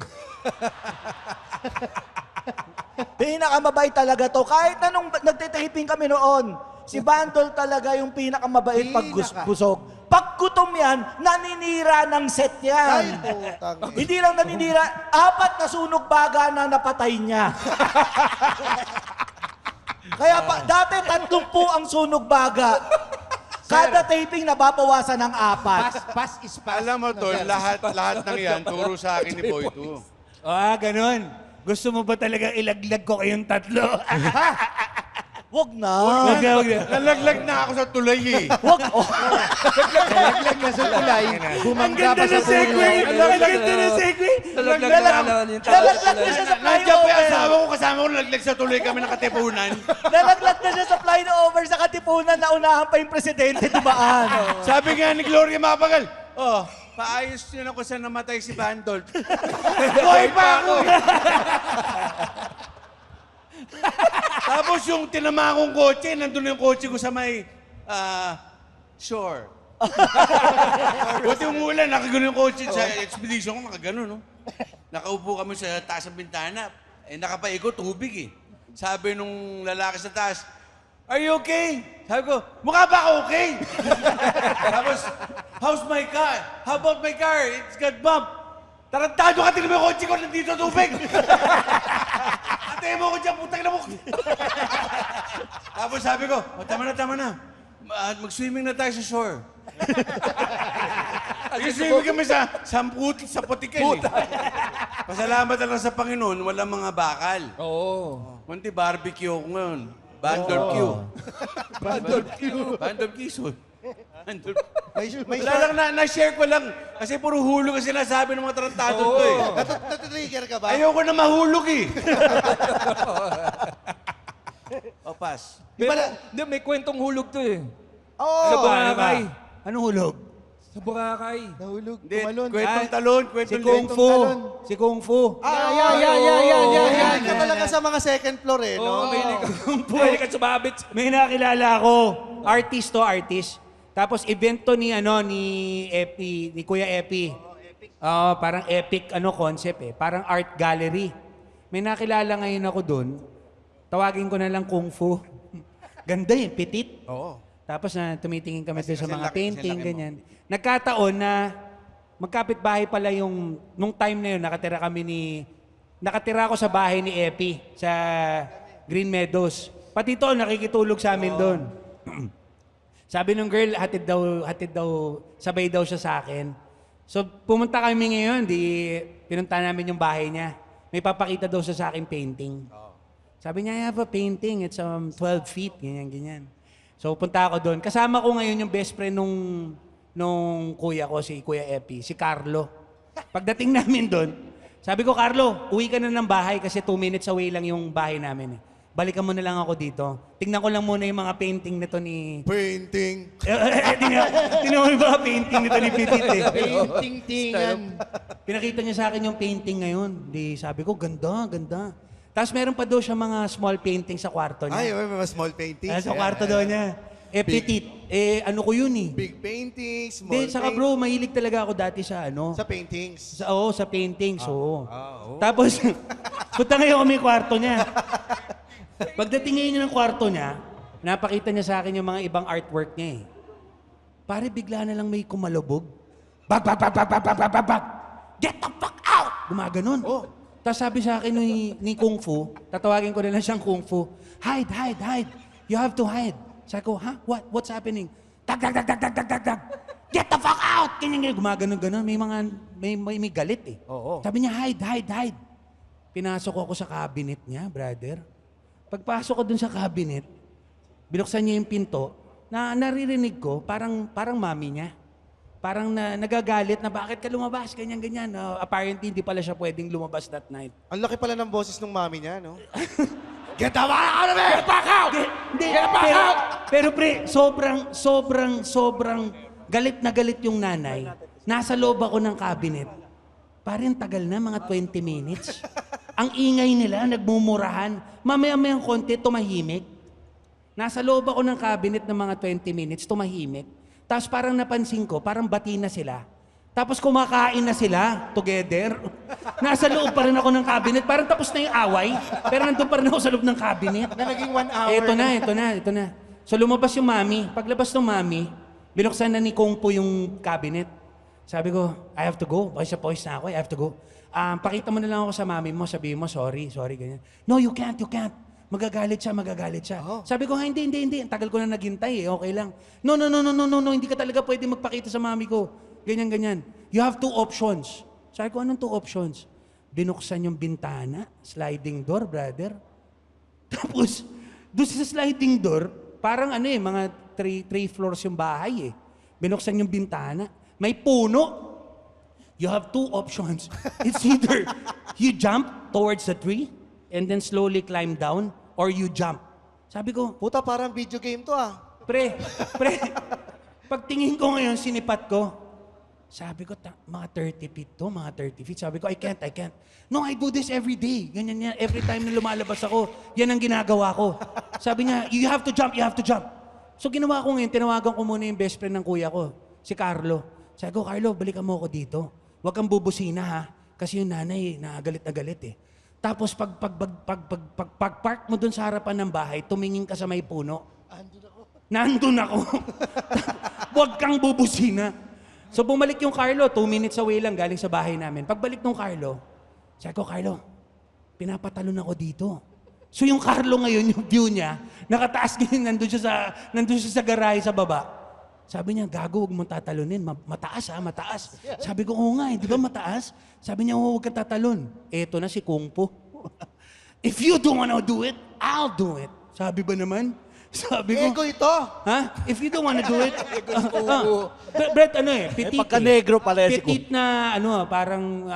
Pinakamabait talaga to. Kahit anong nagtitiping kami noon, si Bandol talaga yung pinakamabait pag busog. Pag gutom yan, naninira ng set yan. Ay, putang. Hindi lang naninira, 4 na sunog baga na napatay niya. Kaya dati 3 po ang sunog baga. Kada taping nababawasan ng 4. Pass is pass. Alam mo, Tol, lahat ng yan, turo sa akin ni Boy to. Ganon. Gusto mo ba talaga ilaglag ko kayong tatlo? Wag na. Nalaglag na ako sa tulay eh. Wag. Laglag na sa tulay. Bumangga pa sa tulay. Nalaglag na siya sa Nandiyan pa yung flyover. asawa ko, kasama ko, nalaglag sa tuloy kami ng katipunan. Nalaglag na siya sa flyover sa Katipunan na unahan pa yung presidente dumaan. Sabi nga ni Gloria Mapagal, paayos yun ako sa namatay si Bandol. Buhay pa ako! Tapos yung tinama kong kotse, nandun yung kotse ko sa may shore. Buti umulan, nakagano yung kotse sa expedition ko, nakagano, no? Nakaupo kami sa taas ng bintana. Nakapaikot, tubig eh. Sabi nung lalaki sa taas, "Are you okay?" Sabi ko, "Mukha ba ako okay?" Tapos, "How's my car? How about my car? It's got bump." "Tarantado ka, tingnan mo yung kotse ko, nandito tubig." "Atayin mo ko dyan, putang ina mo." Tapos sabi ko, tama na. Mag-swimming na tayo sa shore. Kasi kami sa putikan eh. Pasalamat na lang sa Panginoon, walang mga bakal. Oo. Kunti barbecue ako ngayon. Barbecue. Barbecue. Wala lang na-share ko lang. Kasi puro hulog ang sinasabi ng mga tarantado to eh. Natitrigger ka ba? Ayoko na mahulog eh. O, pass. Pero, hindi, may kwentong hulog to eh. Oo. Sa Boracay. Anong hulog? Sa Boracay. Nahulog, Hindi, tumalon. kwentong talon, Si kwentong Kung Fu. Si Kung Fu. Yan ka talaga sa mga second floor eh, no? Pwede ka sumabit. May nakilala ako. Artist to artist. Tapos event to ni Epi, ni Kuya Epi. Parang epic concept eh. Parang art gallery. May nakilala ngayon ako doon. Tawagin ko na lang Kung Fu. Ganda eh, petit. Oo. Tapos na tumitingin kami doon sa kasi mga laki painting, mo. ganyan. Nagkataon na magkapit-bahay pala nung time na yun, nakatira ako sa bahay ni Epi sa Green Meadows. Pati to, nakikitulog sa amin doon. Sabi nung girl, hatid daw, sabay daw siya sa akin. So, pumunta kami ngayon, pinunta namin yung bahay niya. May papakita daw siya sa akin painting. Sabi niya, I have a painting, it's 12 feet, ganyan. So, punta ako doon. Kasama ko ngayon yung best friend nung kuya ko, si Kuya Epi, si Carlo. Pagdating namin doon, sabi ko, Carlo, uwi ka na ng bahay kasi 2 minutes away lang yung bahay namin. Balikan mo na lang ako dito. Tingnan ko lang muna yung mga painting nito ni... Painting. Tingnan mo yung mga painting nito ni Petit eh. Painting-tingan. Pinakita niya sa akin yung painting ngayon. Sabi ko, ganda. Tapos meron pa daw siya mga small painting sa kwarto niya. Ay, may mga small paintings. Sa kwarto daw niya. Petit, ano ko yun eh. Big paintings, small Hindi, saka bro, mahilig talaga ako dati sa Sa paintings. sa paintings, oo. Tapos, punta ngayon kami kwarto niya. Pagdating ngayon ng kwarto niya, napakita niya sa akin yung mga ibang artwork niya eh. Pare, bigla na lang may kumalubog. Bag! Get the fuck out! Gumaganon. Tapos sabi sa akin ni Kung Fu, tatawagin ko na lang siyang Kung Fu, hide. You have to hide. Sabi ko, ha? What's happening? Dag! Get the fuck out! Ganyan. Gumaganon. May galit eh. Sabi niya, hide. Pinasok ako sa cabinet niya, brother. Pagpasok ko dun sa cabinet, binuksan niya yung pinto, naririnig ko, parang mami niya. Parang nagagalit na bakit ka lumabas, ganyan. Apparently, hindi pala siya pwedeng lumabas that night. Ang laki pala ng boses ng mami niya, no? Get the fuck out of here! Get back out! Pero pre, sobrang galit na galit yung nanay. Nasa loob ako ng cabinet. Parang tagal na, mga 20 minutes. Ang ingay nila, nagmumurahan. Mamaya-mayang konti, tumahimik. Nasa loob ako ng cabinet ng mga 20 minutes, tumahimik. Tapos parang napansin ko, parang bati na sila. Tapos kumakain na sila, together. Nasa loob pa rin ako ng cabinet, parang tapos na yung away. Pero nandun pa rin ako sa loob ng cabinet. Na naging 1 hour. Ito na. So lumabas yung mami. Paglabas ng mami, binuksan na ni Kung Fu yung cabinet. Sabi ko, I have to go. Pawis na ako, I have to go. Pakita mo na lang ako sa mami mo, sabihin mo, sorry, ganyan. No, you can't. Magagalit siya. Sabi ko, hindi. Ang tagal ko na naghintay eh, okay lang. No, hindi ka talaga pwede magpakita sa mami ko. Ganyan. You have 2 options. Sabi ko, anong 2 options? Binuksan yung bintana, sliding door, brother. Tapos, doon sa sliding door, parang mga 3 floors yung bahay eh. Binuksan yung bintana. May puno. You have 2 options. It's either you jump towards the tree and then slowly climb down, or you jump. Sabi ko, Puta, parang video game to ah. pre, pagtingin ko ngayon, sinipat ko. Sabi ko, mga 30 feet to, mga 30 feet. Sabi ko, I can't. No, I do this every day. Ganyan. Every time na lumalabas ako, yan ang ginagawa ko. Sabi niya, you have to jump. So ginawa ko ngayon, tinawagan ko muna yung best friend ng kuya ko, si Carlo. Sabi ko, Carlo, balikan mo ako dito. Huwag kang bubusina ha, kasi yung nanay, nagalit na galit eh. Tapos pag-park mo dun sa harapan ng bahay, tumingin ka sa may puno. Nandun ako. Huwag kang bubusina. So bumalik yung Carlo, 2 minutes away lang galing sa bahay namin. Pagbalik ng Carlo, sabi ko, Carlo, pinapatalon ako dito. So yung Carlo ngayon, yung view niya, nakataas ngayon, nandun siya sa garahe sa baba. Sabi niya, gago, huwag mong tatalunin. Mataas ha, mataas. Sabi ko, oo nga, di ba mataas? Sabi niya, huwag kang tatalon. Eto na si Kung Fu. If you don't wanna do it, I'll do it. Sabi ba naman? Sabi ko, Ego ito. ha? If you don't wanna do it, Brett, ano petit pagka-negro pala si petit na, parang,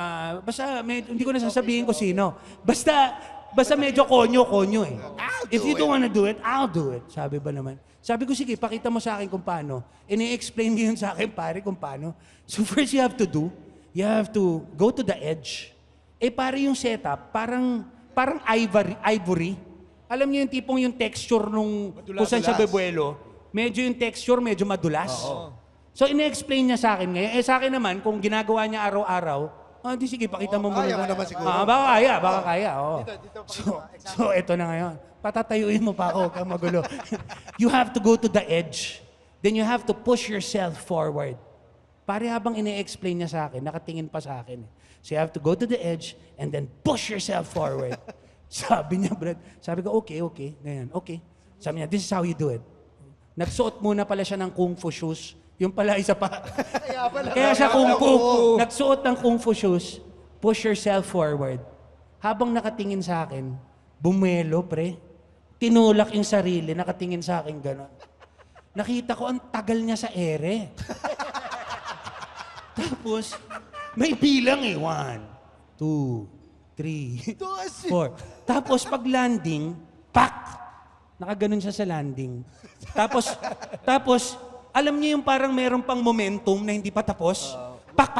basta, hindi ko na sasabihin ko sino. Basta medyo konyo eh. If you don't wanna do it, I'll do it. Sabi ba naman? Sabi ko, sige, pakita mo sa akin kung paano. Ini-explain niyo yun sa akin, pare, kung paano. So first you have to go to the edge. Pare, yung setup, parang ivory. Alam niyo yung tipong yung texture nung kung saan siya bebuelo, medyo yung texture, medyo madulas. So ini-explain niya sa akin ngayon. Sa akin naman, kung ginagawa niya araw-araw, di sige, pakita mo muna. Kaya mo naman siguro. Baka kaya. So eto na ngayon. Patatayuin mo pa ako, kaya magulo. You have to go to the edge. Then you have to push yourself forward. Pare, habang ine-explain niya sa akin, nakatingin pa sa akin. So you have to go to the edge and then push yourself forward. Sabi niya, Brad, sabi ko, okay. Ganyan, okay. Sabi niya, this is how you do it. Nagsuot muna pala siya ng Kung Fu shoes. Yung pala, isa pa. Kaya siya Kung Fu. Nagsuot ng Kung Fu shoes. Push yourself forward. Habang nakatingin sa akin, bumelo, pre. Tinulak yung sarili, nakatingin sa akin gano'n. Nakita ko, ang tagal niya sa ere. Tapos, may bilang 1, 2, 3, 4. Tapos pag landing, pak! Nakaganon siya sa landing. Tapos, alam niyo yung parang meron pang momentum na hindi pa tapos? Pak!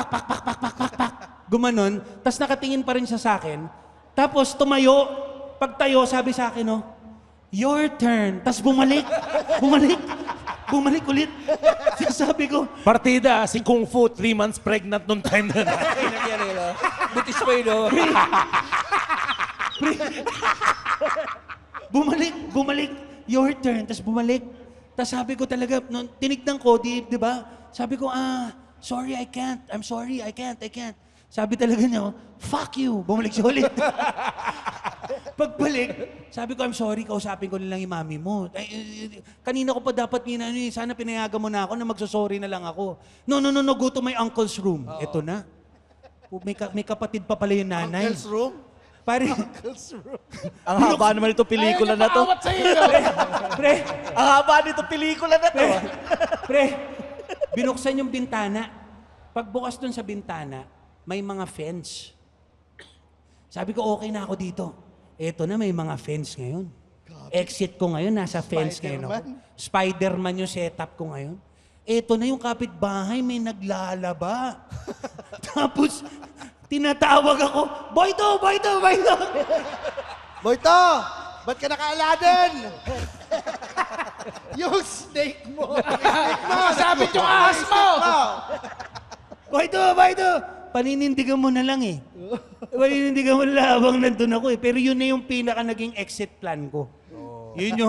Gumanon. Tapos nakatingin pa rin siya sa akin. Tapos tumayo. Pagtayo, sabi sa akin, your turn. Tapos bumalik ulit. Sabi ko, Partida, si Kung Fu, 3 months pregnant nung time na. Butis pa yun, no? bumalik, your turn. Tapos bumalik. Tapos sabi ko talaga, tinignan ko, di ba? Sabi ko, sorry, I can't. I'm sorry, I can't. Sabi talaga niya, fuck you. Bumalik siya ulit. Pagbalik, sabi ko, I'm sorry, kausapin ko na lang yung mami mo. Kanina ko pa dapat sana pinayagan mo na ako na magsasorry na lang ako. No, go to my uncle's room. Ito na. May kapatid pa pala yung nanay. Uncle's room? Pare, Ang haba naman itong pelikula na to. pre, Ang haba nitong pelikula na to. pre, binuksan yung bintana. Pagbukas dun sa bintana, may mga fence. Sabi ko, okay na ako dito. Eto na, may mga fence ngayon. Exit ko ngayon, nasa fence ngayon ako. Spider-Man yung setup ko ngayon. Eto na yung kapitbahay, may naglalaba. Tapos, tinatawag ako, Boyto! Boyto! Ba't ka naka-Aladdin? Yung snake mo. Sabit yung ahas mo! Boyto! Paninindigan mo na lang eh. Paninindigan mo na lang habang nandun ako eh. Pero yun na yung pinaka naging exit plan ko. Yun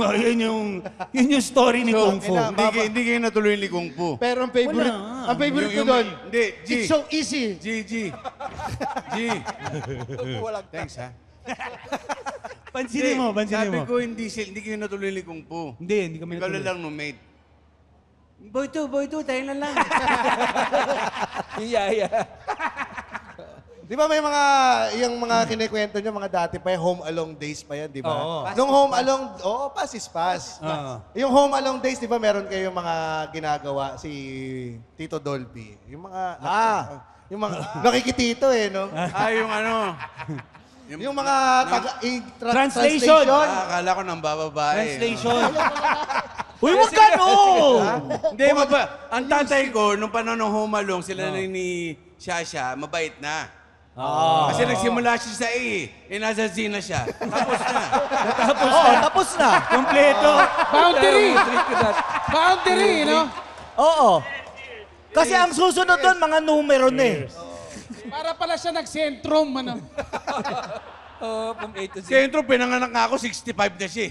yung story ni Kung Fu. Hindi kayo natuloy ni Kung Fu. Pero ang favorite ko doon, Hindi, G. it's so easy. G. Thanks, ha? Pansinin mo. Sabi ko, hindi kayo natuloy ni Kung Fu. Hindi kami Ikaw na natuloy. lang no maid. Boyto, tayo na lang. Yung yaya. Di ba may yung mga kinikwento nyo, mga dati pa, Home Alone days pa yan, di ba? Oo. Nung Home Alone, pass is pass. Oo. Yung Home Alone days, di ba meron kayong mga ginagawa si Tito Dolby? Yung mga, yung mga, nakikitito eh, no? Yung ano. Yung mga Translation. Akala ko nang bababae. Translation. Uy, wag ka no! Hindi, ang tatay ko, nung panahon ng Home Alone, sila na ni Shasha, mabait na. Kasi nagsimula siya sa A, nasa Z na siya. Tapos na. Tapos na. Kompleto. Boundary, no? Oo. Kasi ang susunod doon, mga numero na eh. Para pala siya nag-sentrum, ano? From A to Z. Sentro, pinanganak nga ako, 65 na siya.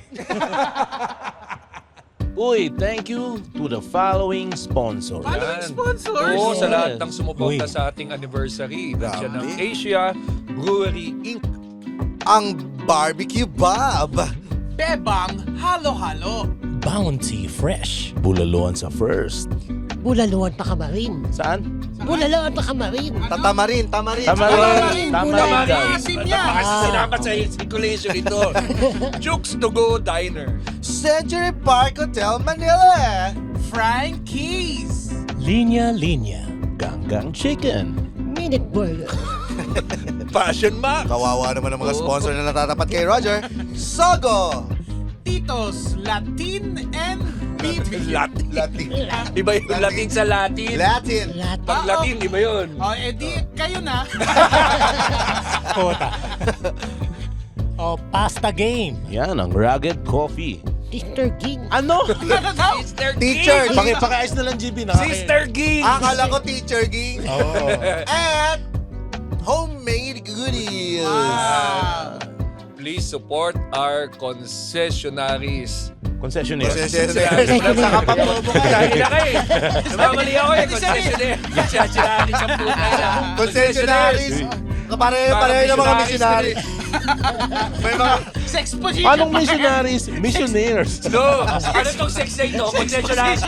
Uy, thank you to the following sponsor. Oo, sa lahat ng sumuporta sa ating anniversary. Nandiyan ng Asia Brewery Inc. Ang Barbecue Bob. Bebang Halo-Halo. Bounty Fresh. Bulaloan sa first. Bulaluan Takamarin. Saan? Bulaluan Takamarin. Tamarin. Tamarin. Tamarin. Asim yan. Sinama sa circulation ito. Jukes to Go Diner. Century Park Hotel, Manila. Frankie's. Linya Linya. Ganggang Chicken. Minute Burger. Passion Max. Kawawa naman ang mga sponsor na natatapat kay Roger. Sogo. Titos, Latin and BB. Latin. Latin. Iba yung Latin sa Latin. Latin. Pag Latin, iba yun. O, edi, kayo na. O Pasta Game. Yan, ang Rugged Coffee. Sister King. Ano? Sister Teacher. Ging. Pakiayos na lang, GB. Sister Ging. Akala ko Teacher Ging. Oo. At homemade goodies. Please support our concessionaries. Concessionaire. Saka pa promo ka. Dahil na kayo. Namamali ako eh. Concessionaire. Concessionaries ang puta na. Concessionaries. Pare-pareho ng mga missionaries. May mga... Sex position. Anong missionaries? Missionaires. No. Ano tong sex na ito? Concessionaries.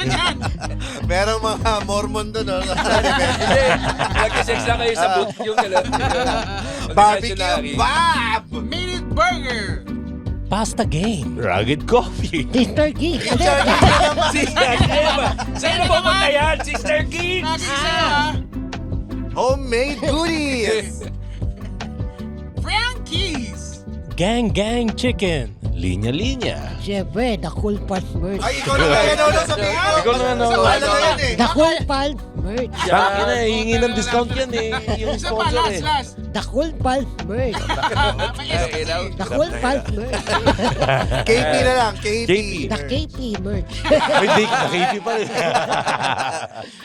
Merong mga Mormon doon. No? Hindi. Nag-sex lang kayo sa booth yung Barbecue Bob! Minute Burger. Pasta Game. Rugged Coffee. Sister King. Sister Ging. Sino ba punta yan? Sister Ging. Homemade goodies! Frankie's. Gang Gang Chicken. Linya Linya. Siyempre, The Cool Pals Merch. Ay, ikaw na kaya nanonood sa video. Ikaw na nanonood. Sa pala na yan eh. The Cool Pals Merch. Bakit na, hihingi ng discount yan eh. Yung Isa pa, sponsor eh. last. The Cool Pals Merch. The Cool Pals Merch. KP na lang, KP. KP. The KP Merch. May date na KP pa rin.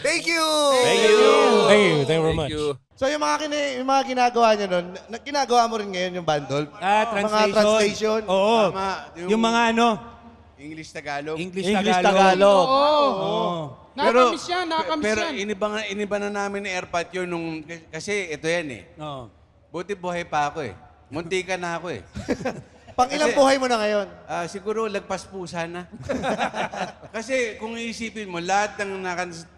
Thank you! Thank you. Thank you very much. Thank you. So yung mga ginagawa niyo nun, ginagawa mo rin ngayon yung bandol? Translation. Mga translation? Oo. Tama. Yung mga ano, English-Tagalog. English-Tagalog. Oo. Nakakamiss yan, nakakamiss Pero yan. iniba na namin ni Airpat yun nung... Kasi ito yan eh. Oo. Buti buhay pa ako eh. Muntika na ako eh. Pang ilang buhay mo na ngayon? Siguro lagpas pusa na. Kasi kung iisipin mo, lahat ng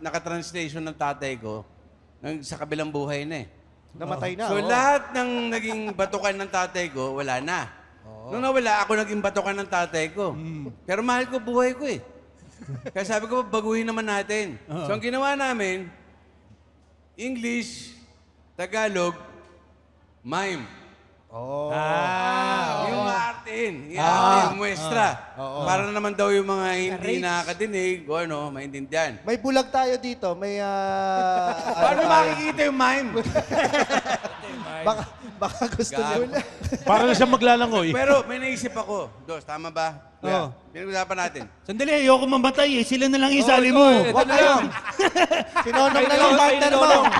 nakatranslation ng tatay ko, sa kabilang buhay na eh. Namatay na. So oo. lahat ng naging batukan ng tatay ko, wala na. Nung nawala, ako naging batukan ng tatay ko. Pero mahal ko buhay ko eh. Kaya sabi ko, baguhin naman natin. So ang ginawa namin, English, Tagalog, mime. Yung aartein. Yung aartein, muestra. Para naman daw yung mga hindi nakakadinig o ano, maintindihan. May bulag tayo dito. May... Paano makikita yung mime? baka gusto nyo. Para na siya maglalangoy. Pero may naisip ako. Dos, tama ba? Oo. Pinag-usapan natin. Sandali, ayoko mamatay eh. Sila na lang isali mo. Wag na yun. Sinonong na lang partner mo.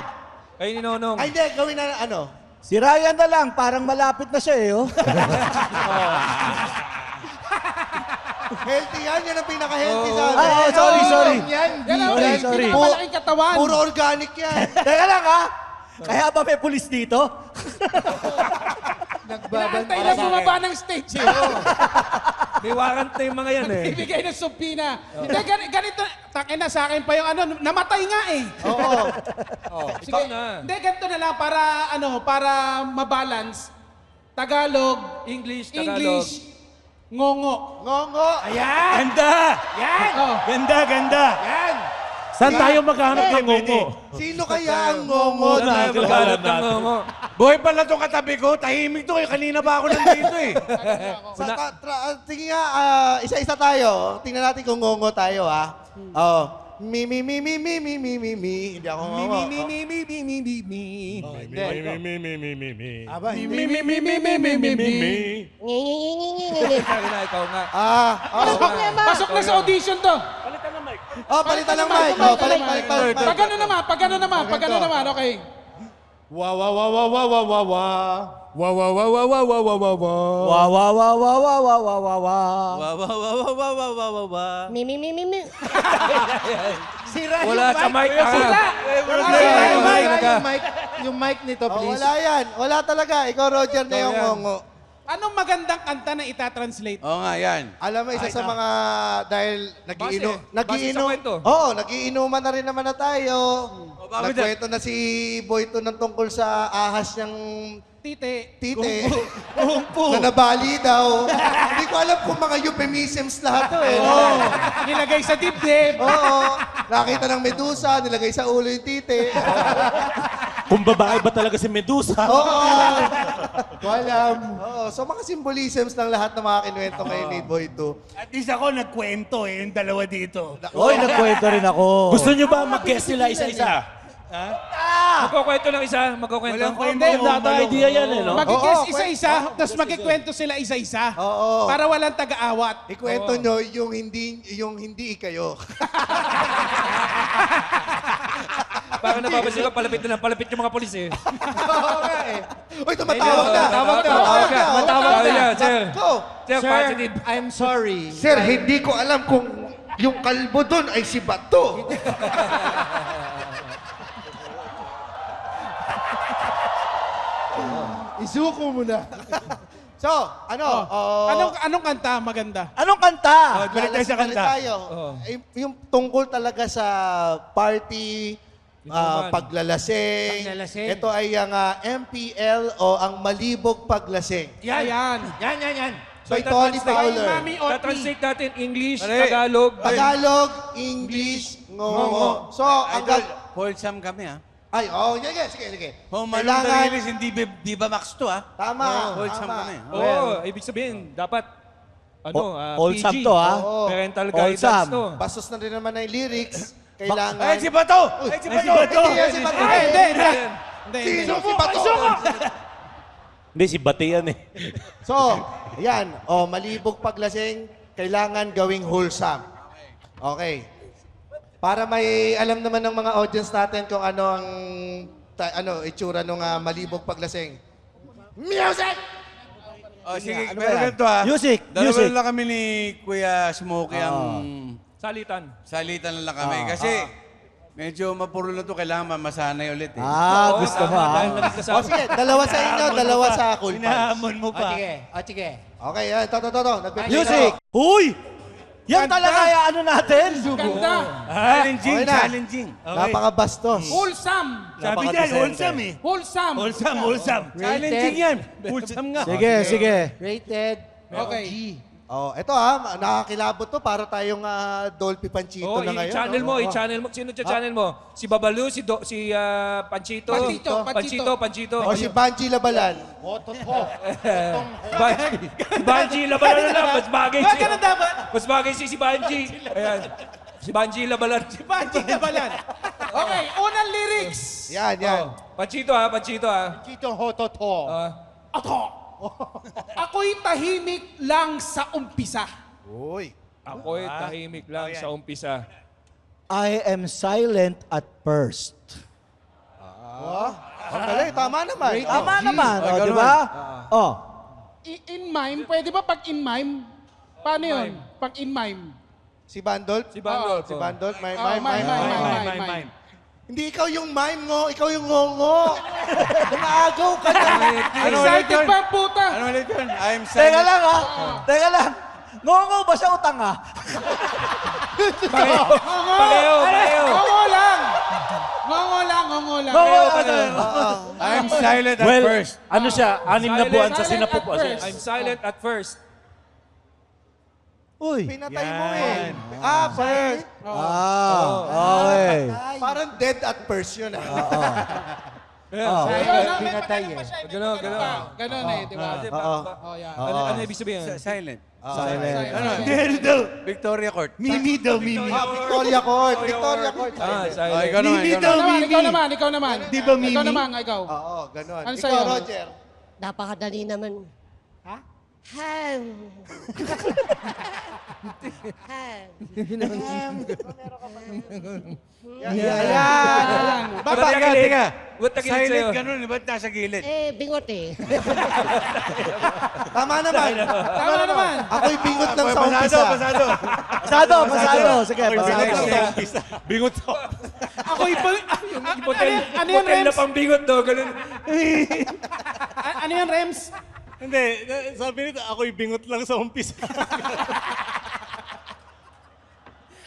Kayo ni Nonong. Ay, hindi. Gawin na ano. Si Ryan na lang, parang malapit na siya eh. Oh. Healthy yan. Yan ang pinaka-healthy sa atin. Ah, sorry. Yan. Yan ang Sorry. pinakamalaking katawan. Puro organic yan. Teka lang ha. Kaya ba may pulis dito? Inaantay na bumaba ng stage eh. May warrant na yung mga yan eh. Ibigay ng supina. Hindi, ganito. Takin na sa akin pa yung ano, namatay nga eh. Oo. Sige, hindi, ganito na lang para mabalance. Tagalog, English, Tagalog. English, ngongo. Ngongo. Ayan! Ganda! Yan! Oh. Ganda! Yan! Saan tayo maghanap ng ngongo? Sino kaya ang ngongo? Tayo maghanap ng ngongo. Buhay pala itong katabi ko. Tahimik to. Kanina pa ako nandito eh. Tingin nga, isa-isa tayo. Tingnan natin kung ngongo tayo, ha? Oh. Mi. Hindi ako ngongo. Aba, hindi. Ikaw nga. Pasok na sa audition to. Palitan ng mic. Palit. Pag ano naman, okay. Mi. Wala sa mic. Yung mic nito, please. Wala yan. Wala talaga. Ikaw, Roger, na yung ngongo. Anong magandang kanta na itatranslate? Oo nga, yan. Alam mo, isa sa mga, dahil Base sa kwento. Oo, nagiinuman na rin naman na tayo. bakit Nagkwento na si Boyto ng tungkol sa ahas niyang Tite. na nabali daw. Hindi ko alam kung mga euphemisms lahat to eh. Nilagay sa dibdib. Oo. Nakita ng medusa, nilagay sa ulo yung tite. Kung babae ba talaga si Medusa? Oo. Ko alam. Oo. So mga symbolisms ng lahat ng mga kinuwento ngayon ni Boyto. At least ako nagkwento yung dalawa dito. Oy, nagkwento rin ako. Gusto nyo ba mag-guess sila isa-isa? Magkukwento lang isa. Magkukwento. Hindi, data idea yan eh, no? Magigess isa-isa, tapos magkikwento sila isa-isa. Oo. Para walang taga-awat. Ikwento nyo yung hindi ikayo. Parang napapansin ko, palapit na lang, palapit yung mga polis eh. Oo nga eh. Uy, tumatawag na. Tumatawag na. Tumatawag na. Sir. Go. Sir, positive. I'm sorry. Sir, hindi ko alam kung yung kalbo doon ay si Bato. Isuko mo na. So, ano? Anong kanta maganda? Anong kanta? Balik tayo sa kanta. Yung tungkol talaga sa party, paglalasing. Paglalasing. Ito ay ang MPL o ang Malibog Paglasing. Yan. Yan. By Tony Fowler. Mami Otni. Translate natin English, Tagalog. Tagalog, English, ngongo. So, Idol, wholesome kami, ha? Ay, sige. Home Alone the Realist, hindi ba Max to, ha? Tama. Wholesome kami. Oo, ibig sabihin, dapat, wholesome PG. to, ha? Parental Wholesome. guidance to. Bastos na rin naman ng lyrics. Kailangan... Ay, si Bato! Ay, si Bato! Hindi yan si Bato. Hindi. Sino si Bato? Hindi, si Bati yan eh. So, yan. Malibog paglasing, kailangan gawing wholesome. Okay. Para may alam naman ng mga audience natin kung ano ang itsura ng malibog paglasing. Music! Oh, sige, pero ganito, ha? Music. Dalawa lang kami ni Kuya Smokey ang... Salitan lang kami. Kasi medyo mapuro na to, kailangan masanay ulit eh. Gusto mo, ha? Sige, dalawa sa inyo, dalawa sa Cool Pals. Hinahamon mo pa. Sige. Okay, yan. Ito. Music. Huy! Yan talaga yung ano natin. Ganda. Challenging, Okay na. challenging. Napakabastos. Wholesome. Sabi niya, wholesome eh. Wholesome. Wholesome. Challenging yan. Wholesome nga. Sige. Rated. Okay. Ito nakakilabot to para tayong Dolphy Panchito na ngayon. I-channel mo. Sino channel mo? Si Babalu, si Panchito. Panchito. O si Banji Labalan. Banji Labalan na lang. Mas bagay Bakit ganun dapat? Mas bagay si Banji. Ayan. Si Banji Labalan. Panchito Balan. Okay, unang lyrics. Yan. Panchito ha. Chitong hototo. Ako'y tahimik lang sa umpisa. Uy. Ako'y tahimik lang sa umpisa. I am silent at first. Dali, tama naman. Tama naman, di ba? In mime, pwede ba pag in mime? Paano yun? Pag in mime. Si Bandol? Si Bandol. Si Bandol? Mime. Hindi ikaw yung mime ngo, ikaw yung ngongo. Umaagaw ka na. Excited pa ang puta. Ano ulit yun? I'm Teka silent. lang, ha? Teka lang. Ngongo ba sa utang, ha? Pareho. Ngongo lang. I'm silent at Well, first. ano siya? 6 na buwan sa sinapup. I'm silent at first. Uy. Pinatay mo eh. First. Okay. Parang dead at first yun. Pinatay eh. Ganon eh, di ba? Yan. Ano ibig sabihin? Silent. Silent. Ano? Victoria Court. Mimi daw, Mimi. Victoria Court. Silent. Ikaw naman. Ikaw naman. Di ba, Mimi? Ikaw naman, ikaw. Oo, ganun. Ano Ikaw, sa'yo? Roger. Napakadali naman. Ha? Ham. Yan. Teka. Ba't tagilid sa'yo? Silent ka nun, ba't nasa gilid? Bingot eh. Tama naman. Tama naman. Ako'y bingot lang sa umpisa. Pasado. Pasado. Sige, pasado. Bingot to. Ako Hotel ano yun, na Rems? pambingot do, ganun. Ano yun, Rems? Hindi, sabi nito, ako'y bingot lang sa umpisa.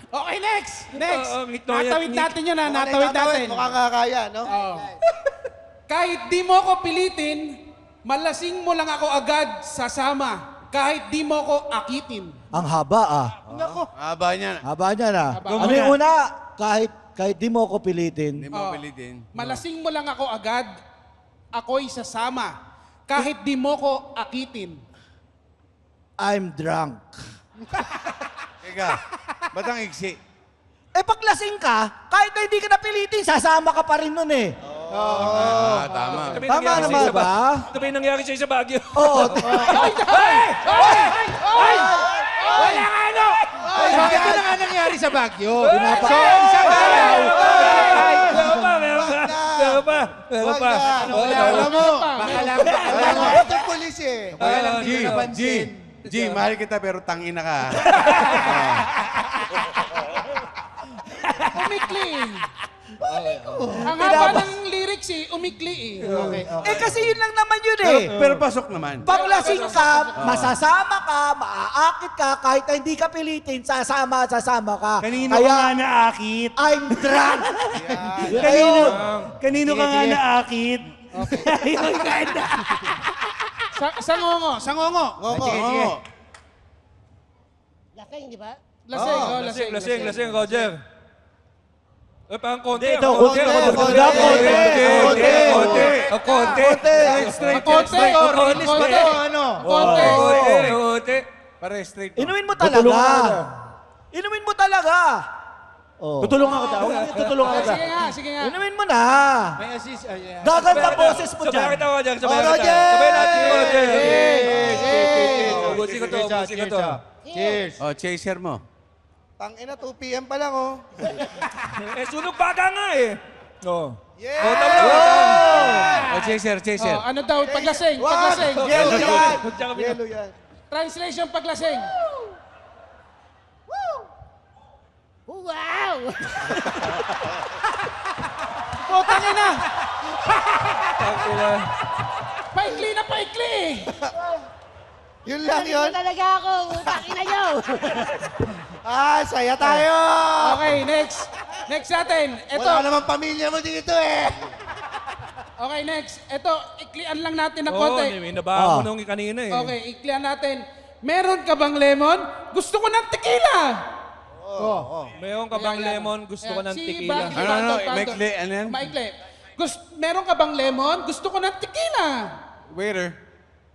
Okay, next. Next. ngitoy at Natawid natin yun, ha? Mukhang Natawid natin. Mukhang kakaya, no? Oo. Kahit di mo ako pilitin, malasing mo lang ako agad sasama. Kahit di mo ako akitin. Ang haba ah. Nako. Haba niya. Haba niya na. Haba. Ano yung una? Kahit di mo ako pilitin. Hindi mo pilitin. Malasing mo lang ako agad, ako'y sasama. Kahit di mo ko akitin. I'm drunk. Teka, ba't ang iksi? Eh pag lasing ka, kahit na hindi ka napilitin, sasama ka pa rin nun eh. Tama. Tama naman ba? Ito ba yung nangyari sa'yo sa Baguio? Oo. Wala nga ano! Bakit na nga nangyari sa Baguio? Isang araw! Meron pa. Alam mo, alam mo, ito yung polis eh. G, mahal kita pero tangina ka. Umikli. Ang haba ng lyrics eh, umikli eh. Okay. Eh kasi yun lang naman yun eh. Pero pasok naman. Pag lasing ka, masasama ka, maaakit ka, kahit na hindi ka pilitin, sasama ka. Kanino ka nga naakit? I'm drunk. Kanino ka nga naakit? Ayun, ganda. Sangongo. Sige. Lasing, di ba? Lasing, Roger. Eh, parang konti. Ito, konti. Pare straight. Inumin mo talaga. Inumin mo talaga. Oh. Tutulungan ka daw. Tutulungan ka daw. Sige nga. Inumin mo na. May assist. Gaganda boses mo Sabay dyan. kita, Roger. Sabay natin, Roger. Ubusin ko to. Cheers. Oh, chaser mo. Tangina, 2 PM pa lang, oh. Eh, sunog baga nga eh. Oh. Oh, chaser. Oh, ano daw? Paglasing. Yellow yan. Translation paglasing. Wow! Putangin na! Paikli na paikli eh. Yun lang yun. Talaga ako. Utangin na nyo. Saya tayo! Okay, next. Next natin. Wala namang pamilya mo dito eh. Okay, next. Ito, iklian lang natin ng Oo, konti. may nabahan mo nung kanina eh. Okay, iklian natin. Meron ka bang lemon? Gusto ko ng tequila. Meron ka bang lemon? Gusto ko ng tequila. Maikli, ano yan? Maikli. Meron ka bang lemon? Gusto ko ng tequila. Waiter,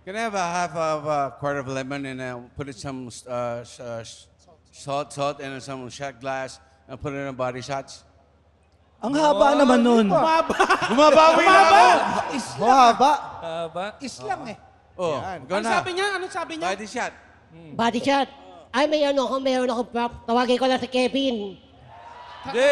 can I have a half of a quart of lemon and put it some salt and some shot glass and put it in body shots? Ang haba naman nun. Bumabawi na ako! Mahaba. Islang eh. Oh, go Ano na. sabi niya? Ano sabi niya? Body shot. Body shot. Ay, meron ako prop. Tawagin ko lang si Kevin. Hindi.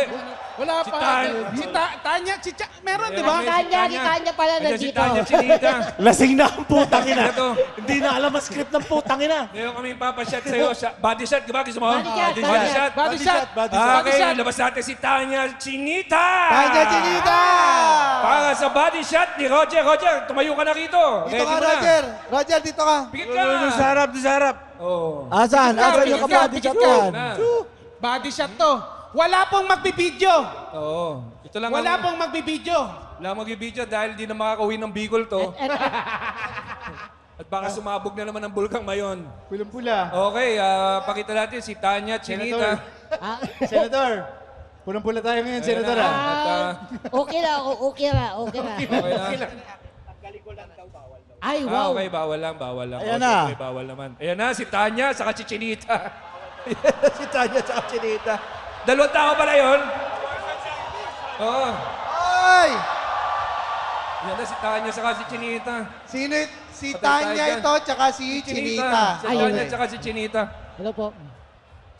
Wala Si pa. Tanya. Si Tanya, meron, di ba? Ni Tanya pala Nandiyan si nandito. Tanya Chinita. Lasing na ang putang ina. Ito. Hindi na alam ang script ng putang ina. Meron kaming papashot sa'yo. Body shot, di ba? Gusto mo? Body shot, Body shot. Body shot. Okay, labas natin si Tanya Chinita. Tanya Chinita! Para sa body shot ni Roger. Roger, tumayo ka na rito. Dito ka, Roger. Roger, dito ka. Pikit ka. Doon sa harap. Oh. Asan yung kabady shot yan? Na. Body shot to. Wala pong magbibideo. Oo. Ito lang Wala ang... pong magbibideo. Wala mag-video dahil di na makakauwi ng Bicol to. At baka sumabog na naman ang bulkang mayon. Pulang-pula. Okay, pakita natin si Tanya Chinita. Senator. Pulang-pula tayo ngayon, Senator. Okay na ako. Okay na. Okay na. Ay, wow. Okay, bawal lang. Ayan Okay, na. okay, bawal naman. Ayan na, si Tanya, saka si Chinita. Si Tanya at Chinita. Dalawang tao pala yun. Oo. Ay! Yan na si Tanya, saka si Chinita. Sino si Patay tayo Tanya dyan. ito, tsaka si Chinita. Si Tanya, saka si Chinita. Hello po.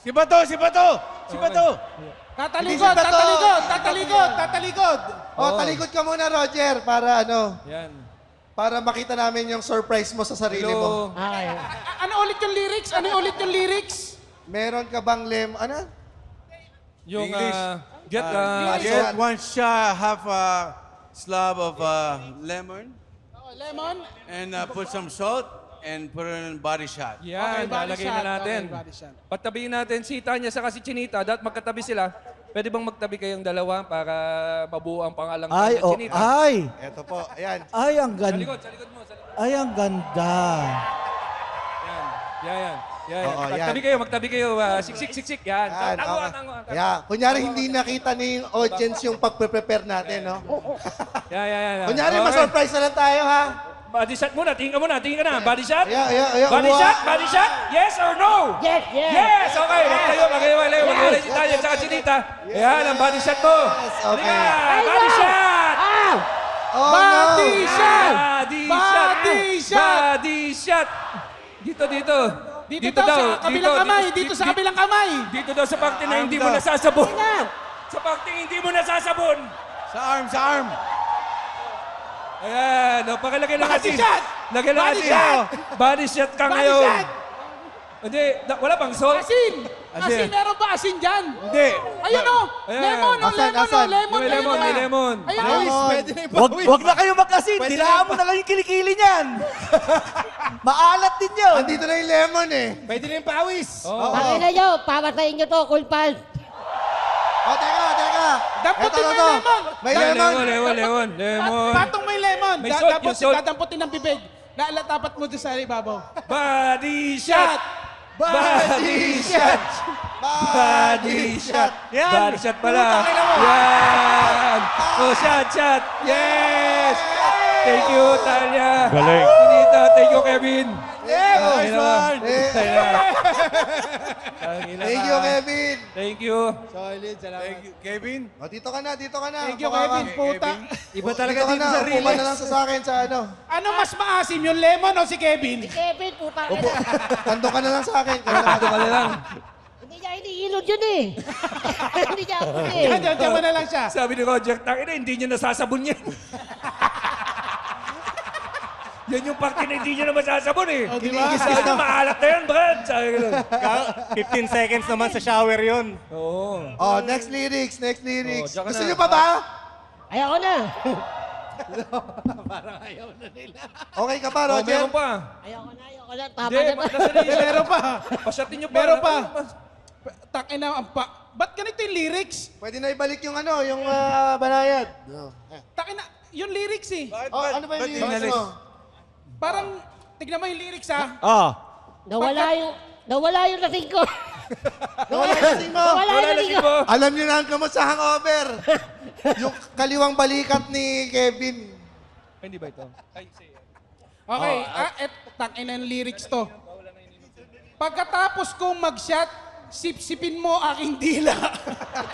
Si Bato! Tatalikod. Oh, talikod ka muna, Roger, para Yan. para makita namin yung surprise mo sa sarili mo. Hello. Ay. Ano ulit yung lyrics? Meron ka bang ano? Yung, English. get, Get one shot, half a slab of lemon. Lemon? And put some salt and put it in body shot. Yan, Okay, body lalagay shot. na natin. Okay, body shot. Patabihin natin si Tanya sa si Chinita. Dapat magkatabi sila. Pwede bang magtabi kayong dalawa para mabuo ang pangalang Ay, Tanya oh, Chinita? ay. Eto po, ayan. Ay, ang Sa ganda. likod, sa likod mo. Sa likod. Ay, ang ganda. Yan. Oo, yan. Magtabi kayo. Siksik. Yan. Yan, Tanguan. okay. Yeah. Kunyari, hindi nakita ni audience yung pagpe-prepare natin, no? Yan. Kunyari, Okay. ma-surprise na lang tayo, ha? Body shot muna. Tingin ka na. Body shot? Yeah. Body shot? Yes or no? Yes. Yes! Okay. Maghiwalay si Tanya at Chinita. Yan, ang body shot mo. okay. Halika! Body shot! Oh, Body no! shot! Body shot! Dito. Dito daw, sa kabilang kamay. Dito sa kabilang kamay. Dito daw sa parte na hindi mo nasasabon. Sa parte hindi mo nasasabon. Sa arm. Ayan, pakilagay lang Body natin. shot! Lagay lang Body natin. shot! Body shot ka Body ngayon. shot! Hindi, wala bang salt? Asin, meron ba asin dyan? Hindi. Ayun o! Ayan. Lemon. May lemon. Ayun o! Pwede na yung Wag na kayo magkasin. Dilaan mo na lang yung kilikili niyan. Maalat din yun. Andito na yung lemon, eh. Pwede na yung pawis. Pakina nyo, para sa inyo to, kulpal. Oh, teka. Damputin Eto, mo yung lemon. May lemon. Lemon. Patong may lemon. May salt, yung salt. Dadamputin ng bibig. Tapat mo doon sa ibabaw. Body shot! Body shot! Body shot! Yan. Body shot pala. Yan! Oh, shot! Yes! Thank you, Talia. Galing. Chinita, thank you, Kevin. Nice one! Tangina Thank ka. you, Kevin. Thank you. Solid, salamat. Thank you, Kevin. O, dito ka na. Thank you, Kevin. Puta. Iba talaga dito sa Upo ka na lang sa akin sa ano. Ano mas maasim, yung lemon o si Kevin? Si Kevin, puta ka Upo. na. Kando ka na lang sa akin. Kando ka na lang. Hindi niya iniilod yun eh. Hindi niya ako eh. Diyan mo na lang siya. Sabi ni Roger, tangina, hindi niya nasasabon yan. Yan yung parte na hindi niya na masasabon eh. O, di ba? Sabi na, maalat na yan, Brad. Sabi ko lang. 15 seconds naman sa shower yun. Oo. Oh, next lyrics. Oh, diyan ka Gusto na. niyo pa ba? Ayoko na. Okay ka pa, Oh, Roger? meron pa. Ayoko na. Tama Hindi, na ba? nasaan yung Meron pa. Pasyatin niyo pa. Meron pa. Tangina, ba't ganito yung lyrics? Pwede na ibalik yung ano, yung banayad. Tangina, yung lyrics eh. Oh, ano ba yung lyrics mo? Parang, tignan mo yung lyrics ha. Nawala yung lasing ko. Nawala yung lasing mo. Nawala yung lasing ko. Alam niyo na ang gamot sa hangover. Yung kaliwang balikat ni Kevin. Ay, hindi ba ito? Ay, say. Okay, tangina yung lyrics to. Pagkatapos kong mag-shot, sipsipin mo aking dila.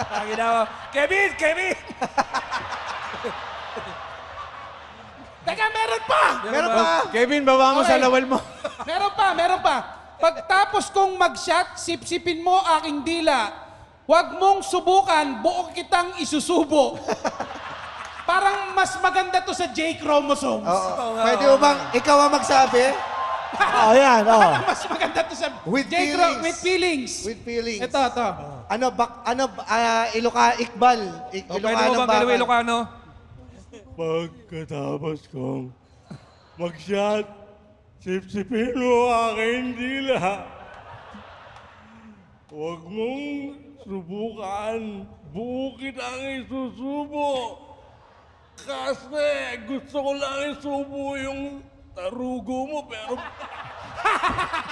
Tangina ko. Kevin! Teka, meron pa! Meron pa. Kevin, baba mo Okay. sa lawal mo. Meron pa. Pagtapos kong mag-shot, sipsipin mo aking dila. Huwag mong subukan, buo kitang isusubo. Parang mas maganda to sa J chromosomes. Oo. Pwede mo bang ikaw ang magsabi? Yan. Parang mas maganda to sa With J feelings. with feelings. With feelings. Ito. Ilocano O, pwede mo bang galaw Ilocano? Pagkatapos kong mag-shot, sipsipin mo aking dila. Huwag mong subukan, buo kitang isusubo. Kasi gusto ko lang isubo yung tarugo mo, pero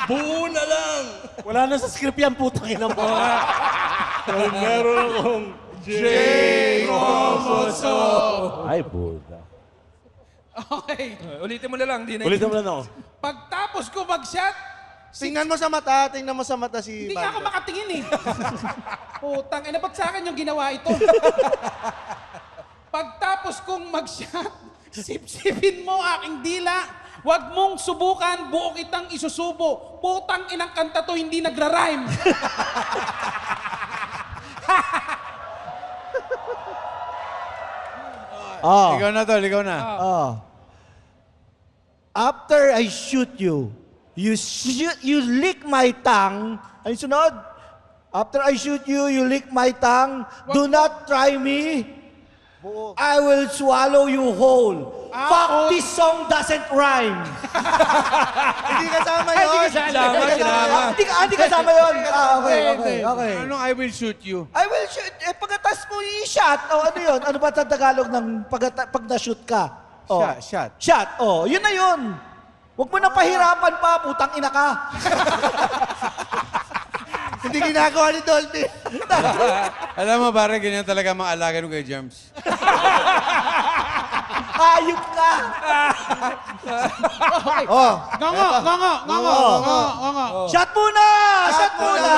buo na lang. Wala na sa script yan, putang ina mo. Pag meron akong Ay, puta. Okay. Ulitin mo na lang. Ulitin mo na ako. Pagtapos ko mag-shot, Tingnan mo sa mata si hindi nga ako Mando. makatingin eh. Putang, ba't sa akin yung ginawa ito? Pagtapos kong mag-shot, sipsipin mo aking dila. Huwag mong subukan, buo kitang isusubo. Putang inang kanta to, hindi nagra-rhyme. Ikaw na tol, ikaw na. After I shoot you, you lick my tongue. Ay, sunod. After I shoot you, you lick my tongue. Do not try me. I will swallow you whole. Fuck, this song doesn't rhyme. Hindi kasama yun. Hindi kasama yun. Okay. Anong I will shoot you? I will shoot. Pagkatas mo i-shot. Ano yun? Ano ba sa Tagalog ng pag na-shoot ka? Shot. Shot. Yun na yun. Huwag mo nang pahirapan pa, putang ina ka. Hindi ginagawa ni Dolphy. Alam mo, pare, ganyan talaga mga alaga nung kay Germs. Hayop ka. Ngongo. Shot muna! Shot muna!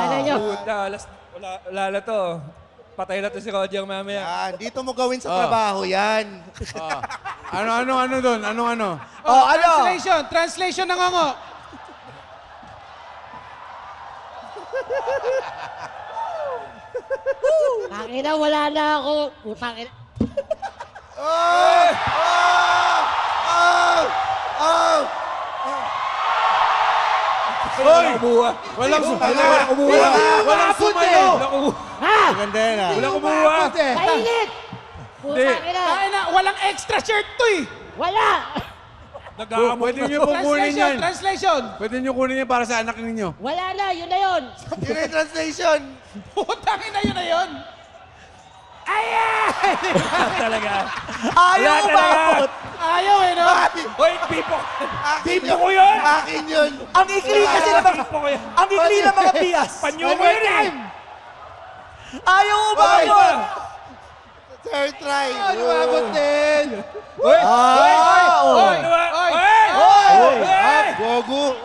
Ano nyo? Wala na to. Patay na to si Roger mamaya. Yan, dito mo gawin sa trabaho yan. Ano doon? Ano? Translation ng ngongo. Pakina, wala na ako. Putang ina. Hoy! Walang sumayo! Ha? Maganda yan ah. Walang kumuha! Kainit! Putang ina. Walang extra shirt to eh. Wala! Pwede nyo po kunin yan. Translation. Pwede nyo kunin yan para sa anak ninyo. Wala na, yun na yun. Yun yung translation. Putang ina, yun na yun. Talaga. Ayaw umabot. Ayaw eh, no? Hoy, pipo! Akin Pipo ko yun! Akin yun. Ang ikli kasi ng mga... Pipo ko yan! Ang ikli ng mga bias. Panyo mo yun eh! Ayaw umabot. Third try. Lumabot din. Hoy! Gogo.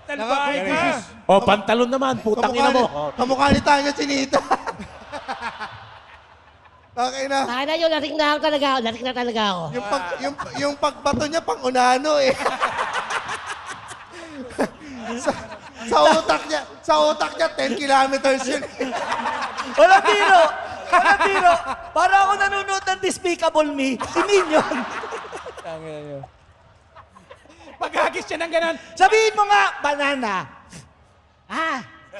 Talbay ka! Pantalon naman, putang ina mo. Kamukha ni Tanya Chinita. Okay na. Pakina yun, lasing na talaga ako. Lasing na talaga ako. Yung pagbato niya pang unano eh. sa utak niya 10 kilometers yun. Walang biro. Para ako nanonood ng Despicable Me. Si Minion. Paghagis siya ng ganon. Sabihin mo nga, banana.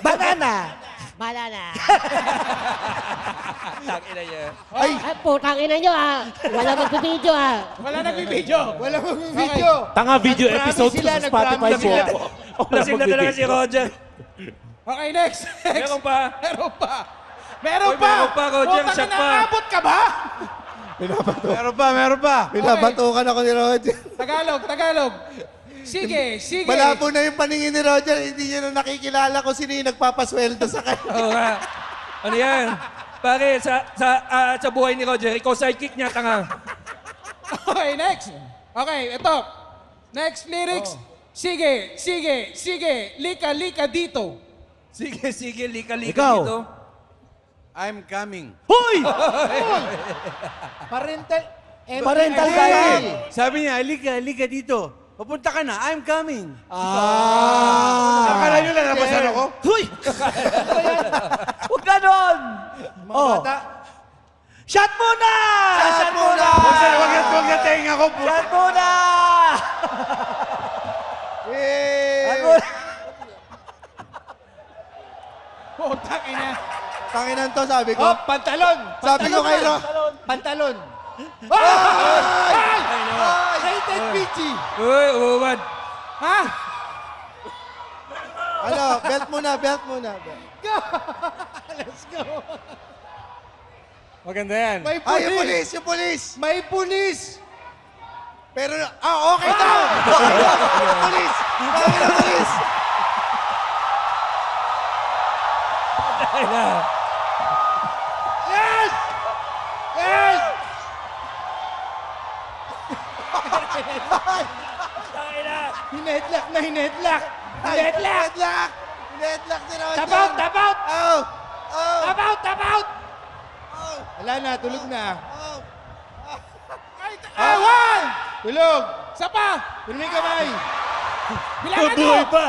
Banana. Banana. Tangina niya. Ay, putang ina nyo Wala magbibideo Wala nagbibideo. Wala mong video. Tanga video episode ko sa Spotify po. Lasing na talaga si Roger. Okay, next. Meron pa. Meron pa, Roger. Putang Shot ina, pa. abot ka ba? Meron pa. Pinabatukan ako ni Roger. Tagalog. Sige. Malabo na yung paningin ni Roger. Hindi niya na nakikilala kung sino yung nagpapasweldo sa kanya. Oo nga. Ano yan? Pare, sa buhay ni Roger, ikaw sidekick niya, tanga. Okay, next. Okay, ito. Next lyrics. Sige. Lika dito. Sige, lika Ikaw. dito. I'm coming. Hoy! Parental guide. Sabi niya, halika dito. Papunta ka na, I'm coming. Akala nyo lalabasan ako? Hoy! Huwag ganon! Shot muna! Shot muna! Huwag na tenga ko. Shot muna! Putang ina. Tanginan to, sabi ko. Pantalon. Sabi ko kay Pantalon. Rated PG. Uy, uwan. Ha? belt muna. Let's go. Maganda yan. May Yung pulis. pulis. May pulis. Pero, okay daw. Yung pulis. Yes! Hinedlock. Hinedlock si Roger. Tap out. Tap out. Wala na, tulog na. One! Tulog. Isa pa! Tuloy kamay.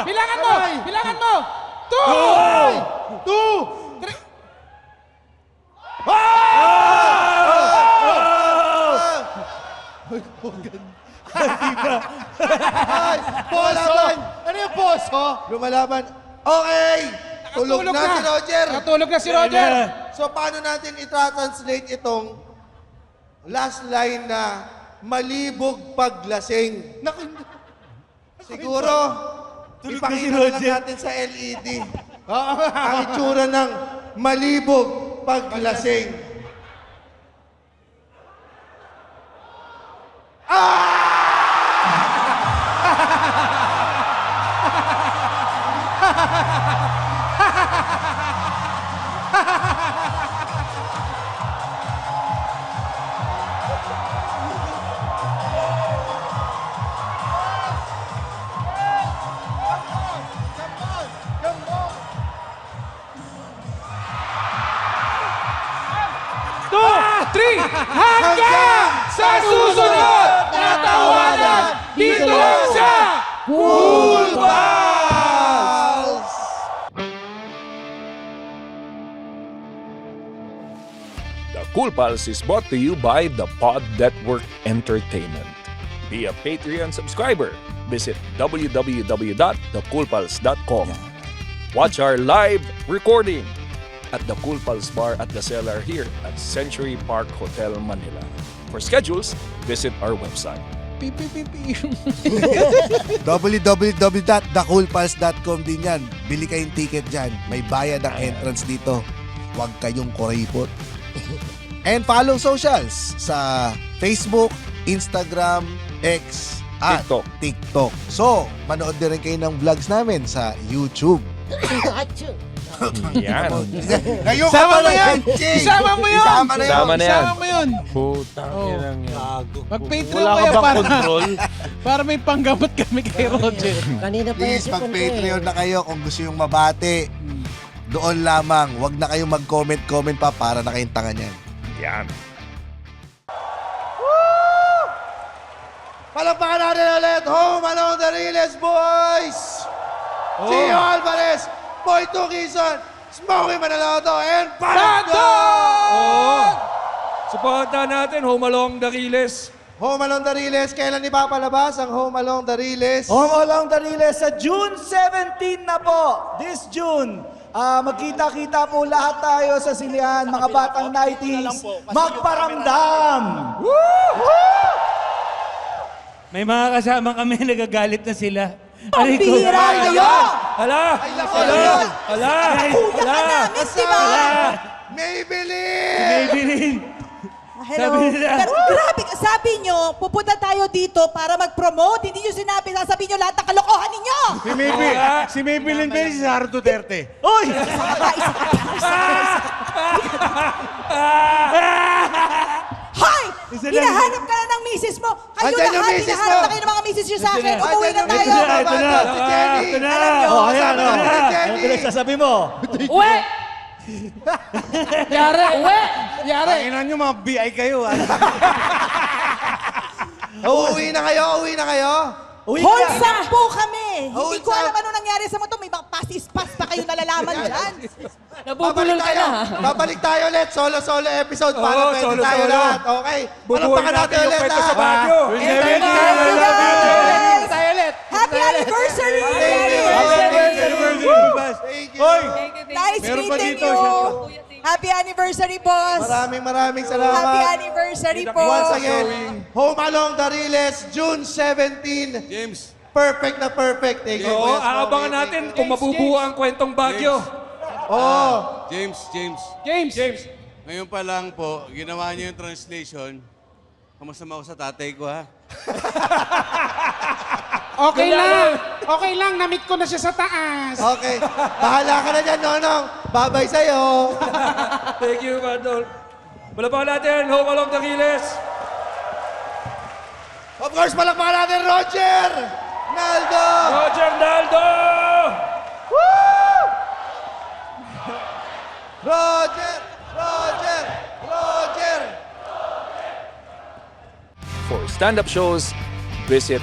Bilangan mo! 2! 2! Poso. Ano yung poso? Lumalaban. Okay. Tulog na si Roger. Natulog na si Roger. So, paano natin i-translate itong last line na malibog paglasing? Siguro, ipakita na lang natin sa LED. Ang itsura ng malibog paglasing. Hanggang sa susunod na tawanan, dito lang sa Cool Pals! The Cool Pals is brought to you by the Pod Network Entertainment. Be a Patreon subscriber. Visit www.thecoolpals.com. Watch our live recording at the Cool Pals Bar at the Cellar here at Century Park Hotel, Manila. For schedules, visit our website. www.thecoolpals.com din yan. Bili kayong ticket dyan. May bayad ang entrance dito. Huwag kayong kuripot. And follow socials sa Facebook, Instagram, X, at TikTok. So, manood din rin kayo ng vlogs namin sa YouTube. Yan. Ngayon Sama ka mo pala yan! Jay. Isama mo yun! Isama na yun. Isama na yan. Isama mo yun! Putang inang yan. Mag-Patreon Wala ka kayo bang para, control? para may panggamot kami kay Roger. Kanina pa Please, mag-Patreon na kayo kung gusto yung mabati. Doon lamang. Huwag na kayong mag-comment pa para na kayong tanga niyan. Yan. Palakpakan natin ulit. Home Along the Riles, boys! Gio Alvarez, Boy Tukison, Smokey Manaloto, and Pando! Supportan natin, Home Along the Riles. Home Along the Riles, kailan ipapalabas ang Home Along the Riles? Home Along the Riles sa June 17 na po. This June. Magkita-kita po lahat tayo sa silihan, mga batang 90s. Magparamdam! May mga kasama kami nagagalit na sila. Pambira kayo! Hala! Hala! Hala! Kuya ka namin, di ba? Maybelline! Maybelline! Hello. Sabi nila. Pero grabe, sabi nyo, pupunta tayo dito para mag-promote. Hindi nyo sinabi, sasabihin nyo lahat ng kalokohan ninyo. Si Maybelline ba si Sara Duterte? Uy! Hoy! Hinahanap ka na ng misis mo. Kayo Andyan yung lahat, misis hinahanap mo. na kayo ng mga misis nyo sa akin. Andyan Umuwi na yung tayo. misis mo. Ito na. Si Jenny. Ito na. Alam nyo, Oh, ayan, kasama oh. natin si Ano Jenny. pinagsasabi mo? Uwe! Yare! Uwe! Yare! Tanginan nyo, mga BI kayo. Uuwi na kayo, uuwi na kayo. Uwi ka. Wholesome po kami. Hindi ko Wholesome. alam ano nangyari sa moto. May mga pasis-pas pa kayo nalalaman dyan. Babalik tayo. Babalik tayo ulit. Solo-solo episode para pwede solo-solo. tayo lahat. Okay? Palakpakan natin yung ulit. kwento sa ha? Baguio. Tayo ulit! Happy anniversary! Thank you. Nice Meron pa meeting dito, you. Happy anniversary, boss. Maraming salamat. Happy anniversary po. Once again, Home Along the Riles, June 17. James. Perfect na perfect. Thank you. Oo, Kuya Smokey. aabangan natin kung mabubuo ang kwentong Baguio. Oo. James. James. Ngayon pa lang po, ginawa niyo yung translation. Kamusta mo ako sa tatay ko, ha? Okay lang! Okay lang, na-meet ko na siya sa taas. Okay. Bahala ka na dyan, Nonong. Babay sa'yo. Thank you, Bandol. Palakpakan natin, Home Along the Riles. Of course, palakpakan natin, Roger! Naldo! Roger Naldo! Woo! Roger! Roger! Roger! For stand-up shows, visit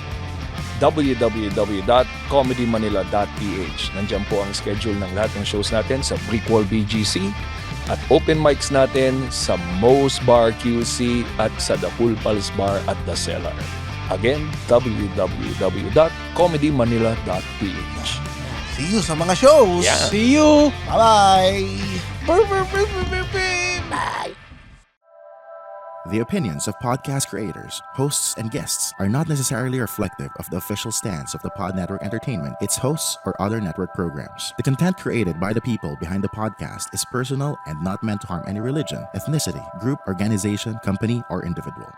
www.comedymanila.ph. Nandiyan po ang schedule ng lahat ng shows natin sa Brickwall BGC at open mics natin sa Moe's Bar QC at sa The Cool Pals Bar at The Cellar. Again, www.comedymanila.ph. See you sa mga shows. Yeah. See you! Bye-bye! The opinions of podcast creators, hosts, and guests are not necessarily reflective of the official stance of the Pod Network Entertainment, its hosts, or other network programs. The content created by the people behind the podcast is personal and not meant to harm any religion, ethnicity, group, organization, company, or individual.